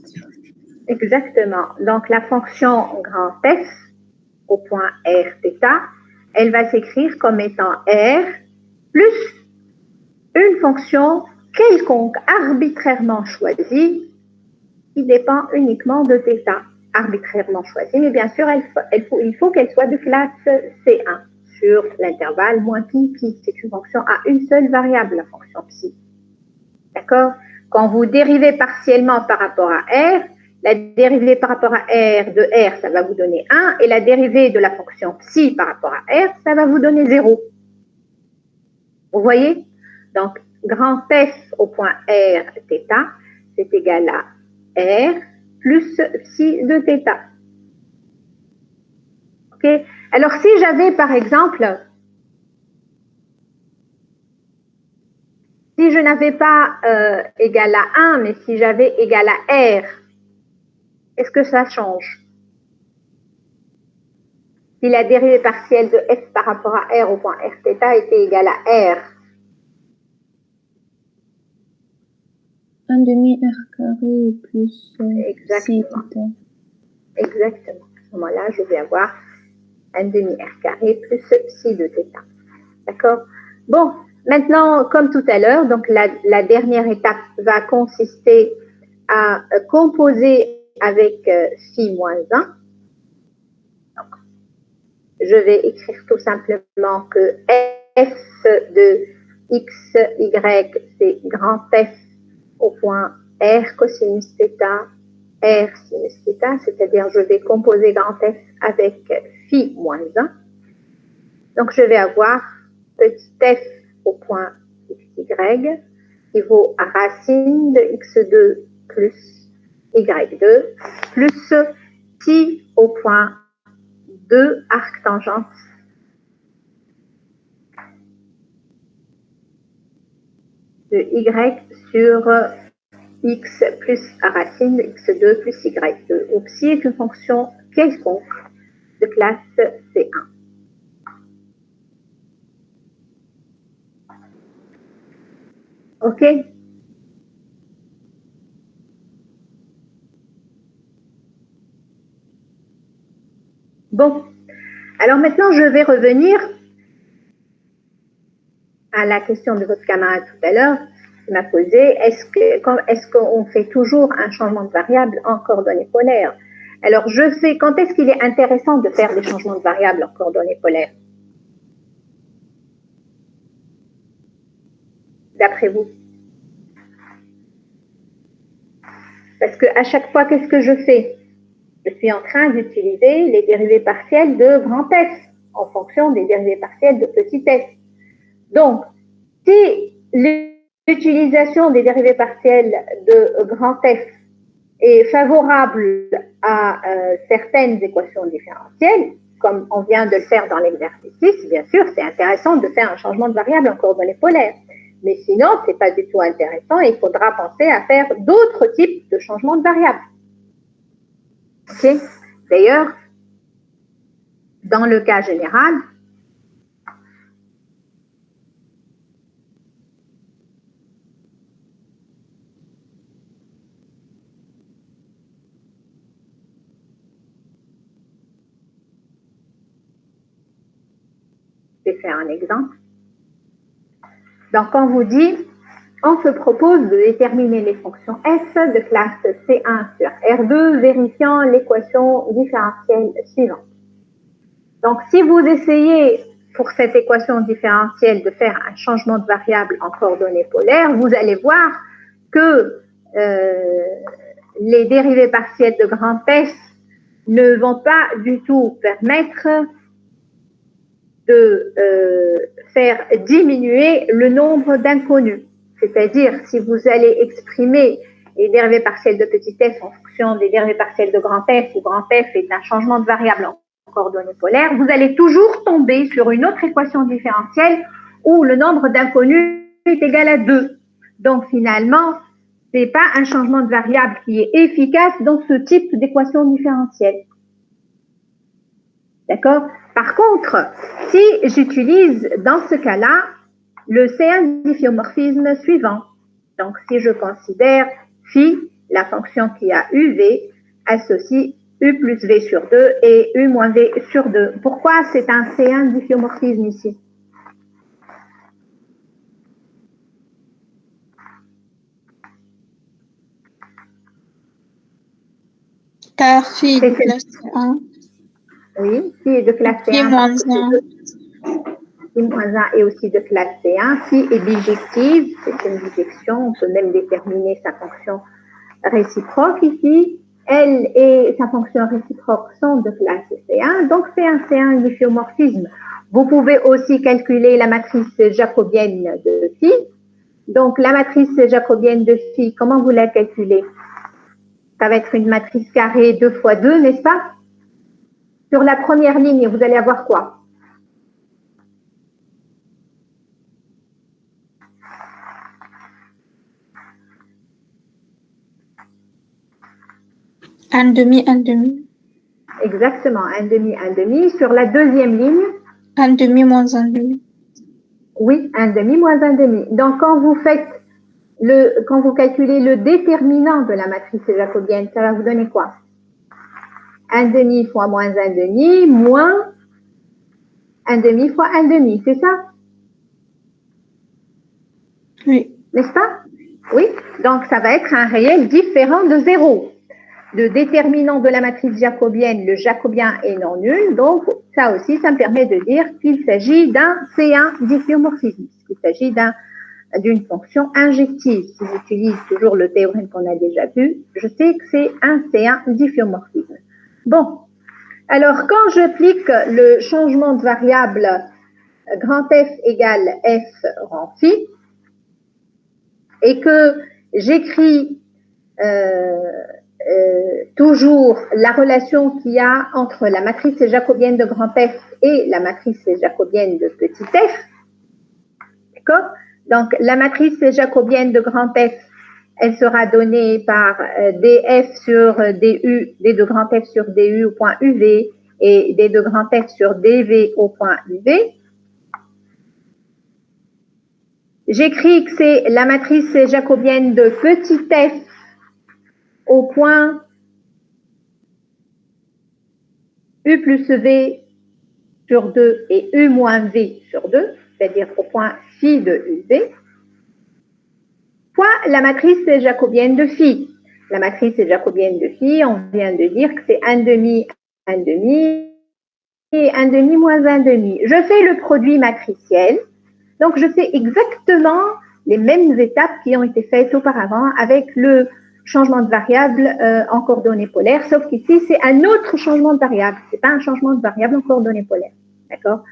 [SPEAKER 1] Exactement. Donc, la fonction grand F au point R θ, elle va s'écrire comme étant R plus une fonction quelconque arbitrairement choisie qui dépend uniquement de θ. Arbitrairement choisie, mais bien sûr, il faut qu'elle soit de classe C1 sur l'intervalle moins pi. C'est une fonction à une seule variable, la fonction psi. D'accord? Quand vous dérivez partiellement par rapport à R, la dérivée par rapport à R de R, ça va vous donner 1, et la dérivée de la fonction psi par rapport à R, ça va vous donner 0. Vous voyez? Donc, grand F au point R θ, c'est égal à R plus psi de θ. OK? Alors, si j'avais, par exemple, si je n'avais pas égal à 1, mais si j'avais égal à R, est-ce que ça change? Si la dérivée partielle de F par rapport à R au point R θ était égale à R.
[SPEAKER 5] 1 demi R carré plus psi θ.
[SPEAKER 1] Exactement. À ce moment-là, je vais avoir 1 demi R carré plus psi de θ. D'accord? Bon, maintenant, comme tout à l'heure, donc la dernière étape va consister à composer avec phi moins 1. Donc, je vais écrire tout simplement que f de x, y, c'est grand F au point R cosinus θ, R sinus θ, c'est-à-dire je vais composer grand F avec phi moins 1. Donc, je vais avoir petit f au point xy qui vaut à racine de x2 plus y2 plus phi au point 2 arc tangente de y sur x plus à racine de x2 plus y2, où psi est une fonction quelconque de classe C1. OK? Bon, alors maintenant je vais revenir à la question de votre camarade tout à l'heure qui m'a posé, est-ce qu'on fait toujours un changement de variable en coordonnées polaires? Alors quand est-ce qu'il est intéressant de faire des changements de variables en coordonnées polaires? D'après vous? Parce qu'à chaque fois, qu'est-ce que je fais? Je suis en train d'utiliser les dérivées partielles de grand F en fonction des dérivées partielles de petit f. Donc, si l'utilisation des dérivées partielles de grand F est favorable à certaines équations différentielles, comme on vient de le faire dans l'exercice 6, bien sûr, c'est intéressant de faire un changement de variable en coordonnées polaires. Mais sinon, ce n'est pas du tout intéressant et il faudra penser à faire d'autres types de changements de variables. Okay? D'ailleurs, dans le cas général, je vais faire un exemple. Donc, on vous dit on se propose de déterminer les fonctions f de classe C1 sur R2, vérifiant l'équation différentielle suivante. Donc, si vous essayez pour cette équation différentielle de faire un changement de variable en coordonnées polaires, vous allez voir que les dérivées partielles de grand F ne vont pas du tout permettre de faire diminuer le nombre d'inconnus. C'est-à-dire, si vous allez exprimer les dérivées partielles de petit f en fonction des dérivées partielles de grand F, où grand F est un changement de variable en coordonnées polaires, vous allez toujours tomber sur une autre équation différentielle où le nombre d'inconnus est égal à 2. Donc, finalement, ce n'est pas un changement de variable qui est efficace dans ce type d'équation différentielle. D'accord? Par contre, si j'utilise dans ce cas-là le C1 difféomorphisme suivant, donc si je considère phi, la fonction qui a UV, associe U plus V sur 2 et U moins V sur 2. Pourquoi c'est un C1 difféomorphisme ici?
[SPEAKER 2] Car phi est de classe 1.
[SPEAKER 1] Oui, phi est de classe
[SPEAKER 2] Phi
[SPEAKER 1] C1.
[SPEAKER 2] moins 1.
[SPEAKER 1] Phi moins 1 est aussi de classe C1. Phi est bijective, c'est une bijection. On peut même déterminer sa fonction réciproque ici. Elle et sa fonction réciproque sont de classe C1, donc c'est un C1 difféomorphisme. Vous pouvez aussi calculer la matrice jacobienne de phi. Donc la matrice jacobienne de phi, comment vous la calculez? Ça va être une matrice carrée 2 fois 2, n'est-ce pas? Sur la première ligne, vous allez avoir quoi?
[SPEAKER 2] Un demi, un demi.
[SPEAKER 1] Exactement, un demi, un demi. Sur la deuxième ligne?
[SPEAKER 2] Un demi moins un demi.
[SPEAKER 1] Oui, un demi moins un demi. Donc, quand vous calculez le déterminant de la matrice jacobienne, ça va vous donner quoi? Un demi fois moins un demi, moins un demi fois un demi, c'est ça?
[SPEAKER 2] Oui.
[SPEAKER 1] N'est-ce pas? Oui, donc ça va être un réel différent de 0. Le déterminant de la matrice jacobienne, le jacobien est non nul, donc ça aussi, ça me permet de dire qu'il s'agit d'un C1 difféomorphisme, qu'il s'agit d'une fonction injective. Si j'utilise toujours le théorème qu'on a déjà vu, je sais que c'est un C1 difféomorphisme. Bon, alors quand j'applique le changement de variable grand F égale F rang phi, et que j'écris toujours la relation qu'il y a entre la matrice jacobienne de grand F et la matrice jacobienne de petit f. D'accord? Donc, la matrice jacobienne de grand F, elle sera donnée par df sur du, d de grand F sur du au point uv et d de grand F sur dv au point uv. J'écris que c'est la matrice jacobienne de petit f au point U plus V sur 2 et U moins V sur 2, c'est-à-dire au point phi de UV, fois la matrice jacobienne de phi. La matrice jacobienne de phi, on vient de dire que c'est 1 demi et 1 demi moins 1 demi. Je fais le produit matriciel, donc je fais exactement les mêmes étapes qui ont été faites auparavant avec le changement de variable en coordonnées polaires, sauf qu'ici, c'est un autre changement de variable. Ce n'est pas un changement de variable en coordonnées polaires. D'accord?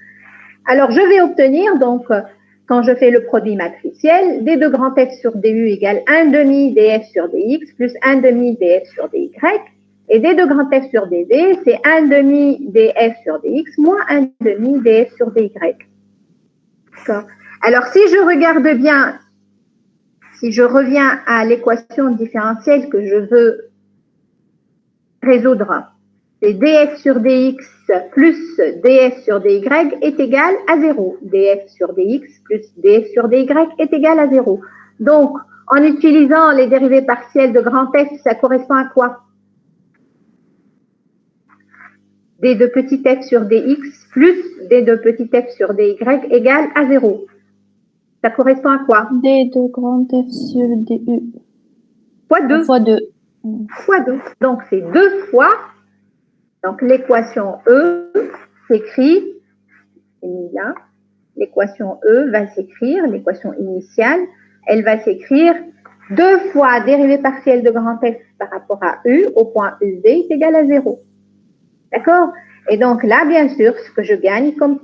[SPEAKER 1] Alors, je vais obtenir, donc, quand je fais le produit matriciel, d de grand F sur du égale 1 demi df sur dx plus 1 demi df sur dy. Et d de grand F sur dv, c'est 1 demi df sur dx moins 1 demi df sur dy. D'accord? Alors, si je regarde bien, si je reviens à l'équation différentielle que je veux résoudre, c'est df sur dx plus df sur dy est égal à 0. df sur dx plus df sur dy est égal à 0. Donc, en utilisant les dérivées partielles de grand F, ça correspond à quoi? d de petit f sur dx plus d de petit f sur dy égale à 0. Ça correspond à quoi?
[SPEAKER 5] D de grand F sur DU.
[SPEAKER 1] Fois 2.
[SPEAKER 5] Fois 2.
[SPEAKER 1] Fois 2. Donc, c'est 2 fois. Donc, l'équation E s'écrit, c'est mis là. L'équation E va s'écrire, l'équation initiale, elle va s'écrire 2 fois dérivée partielle de grand F par rapport à U au point UV est égal à 0. D'accord? Et donc là, bien sûr, ce que je gagne, comme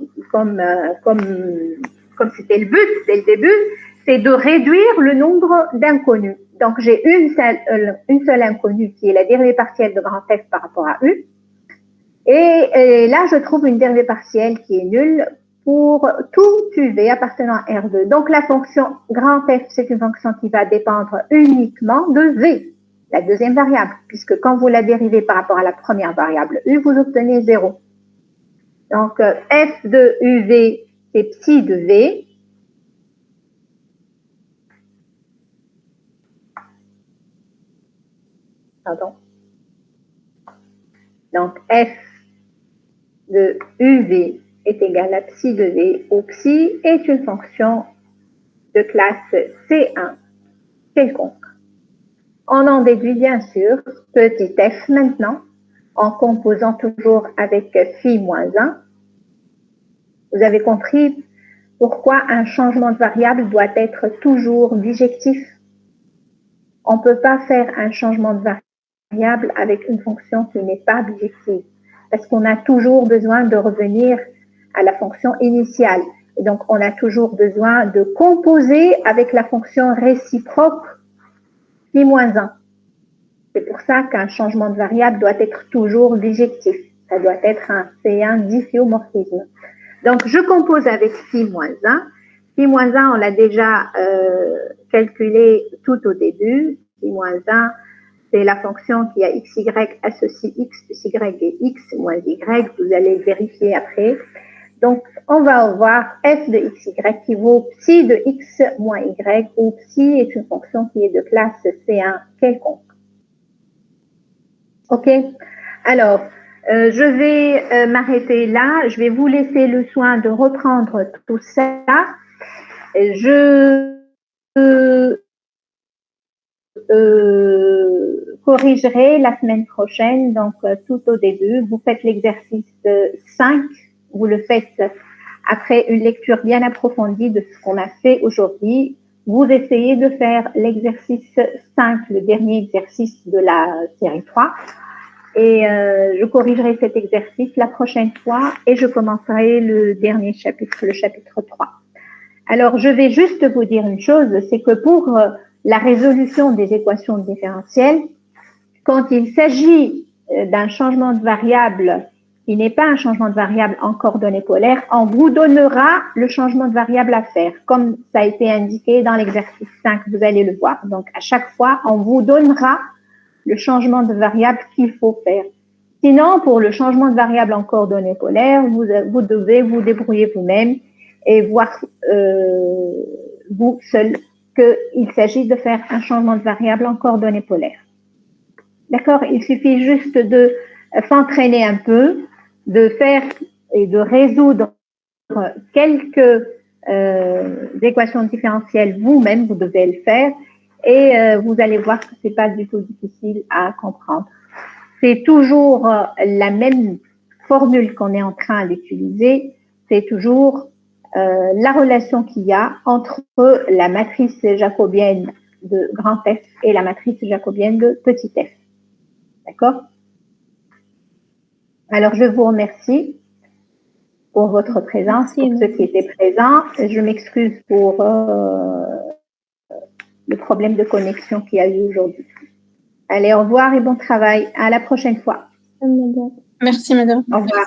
[SPEAKER 1] c'était le but dès le début, c'est de réduire le nombre d'inconnus. Donc j'ai une seule inconnue qui est la dérivée partielle de grand F par rapport à U. Et là, je trouve une dérivée partielle qui est nulle pour tout UV appartenant à R2. Donc la fonction grand F, c'est une fonction qui va dépendre uniquement de V, la deuxième variable, puisque quand vous la dérivez par rapport à la première variable U, vous obtenez 0. Donc F de UV, c'est psi de V. Pardon. Donc F de UV est égal à psi de V, où psi est une fonction de classe C1 quelconque. On en déduit bien sûr petit f maintenant, en composant toujours avec phi moins 1. Vous avez compris pourquoi un changement de variable doit être toujours bijectif. On ne peut pas faire un changement de variable avec une fonction qui n'est pas bijective, parce qu'on a toujours besoin de revenir à la fonction initiale. Et donc, on a toujours besoin de composer avec la fonction réciproque phi moins 1. C'est pour ça qu'un changement de variable doit être toujours bijectif. Ça doit être un C1 difféomorphisme. Donc, je compose avec phi moins 1. Phi moins 1, on l'a déjà calculé tout au début. Phi moins 1, c'est la fonction qui a xy associe x plus y et x moins y. Vous allez vérifier après. Donc, on va avoir f de xy qui vaut psi de x moins y, où psi est une fonction qui est de classe C1 quelconque. OK? Alors, je vais m'arrêter là. Je vais vous laisser le soin de reprendre tout ça. Je corrigerai la semaine prochaine, donc tout au début. Vous faites l'exercice 5. Vous le faites après une lecture bien approfondie de ce qu'on a fait aujourd'hui. Vous essayez de faire l'exercice 5, le dernier exercice de la série 3. Et je corrigerai cet exercice la prochaine fois et je commencerai le dernier chapitre, le chapitre 3. Alors, je vais juste vous dire une chose, c'est que pour la résolution des équations différentielles, quand il s'agit d'un changement de variable qui n'est pas un changement de variable en coordonnées polaires, on vous donnera le changement de variable à faire, comme ça a été indiqué dans l'exercice 5, vous allez le voir. Donc, à chaque fois, on vous donnera le changement de variable qu'il faut faire. Sinon, pour le changement de variable en coordonnées polaires, vous devez vous débrouiller vous-même et voir vous seul qu'il s'agit de faire un changement de variable en coordonnées polaires. D'accord? Il suffit juste de s'entraîner un peu, de faire et de résoudre quelques équations différentielles vous-même, vous devez le faire et vous allez voir que c'est pas du tout difficile à comprendre. C'est toujours la même formule qu'on est en train d'utiliser, c'est toujours la relation qu'il y a entre la matrice jacobienne de grand F et la matrice jacobienne de petit f. D'accord? Alors, je vous remercie pour votre présence, pour ceux qui étaient présents. Je m'excuse pour le problème de connexion qu'il y a eu aujourd'hui. Allez, au revoir et bon travail. À la prochaine fois.
[SPEAKER 2] Merci, madame.
[SPEAKER 1] Au revoir.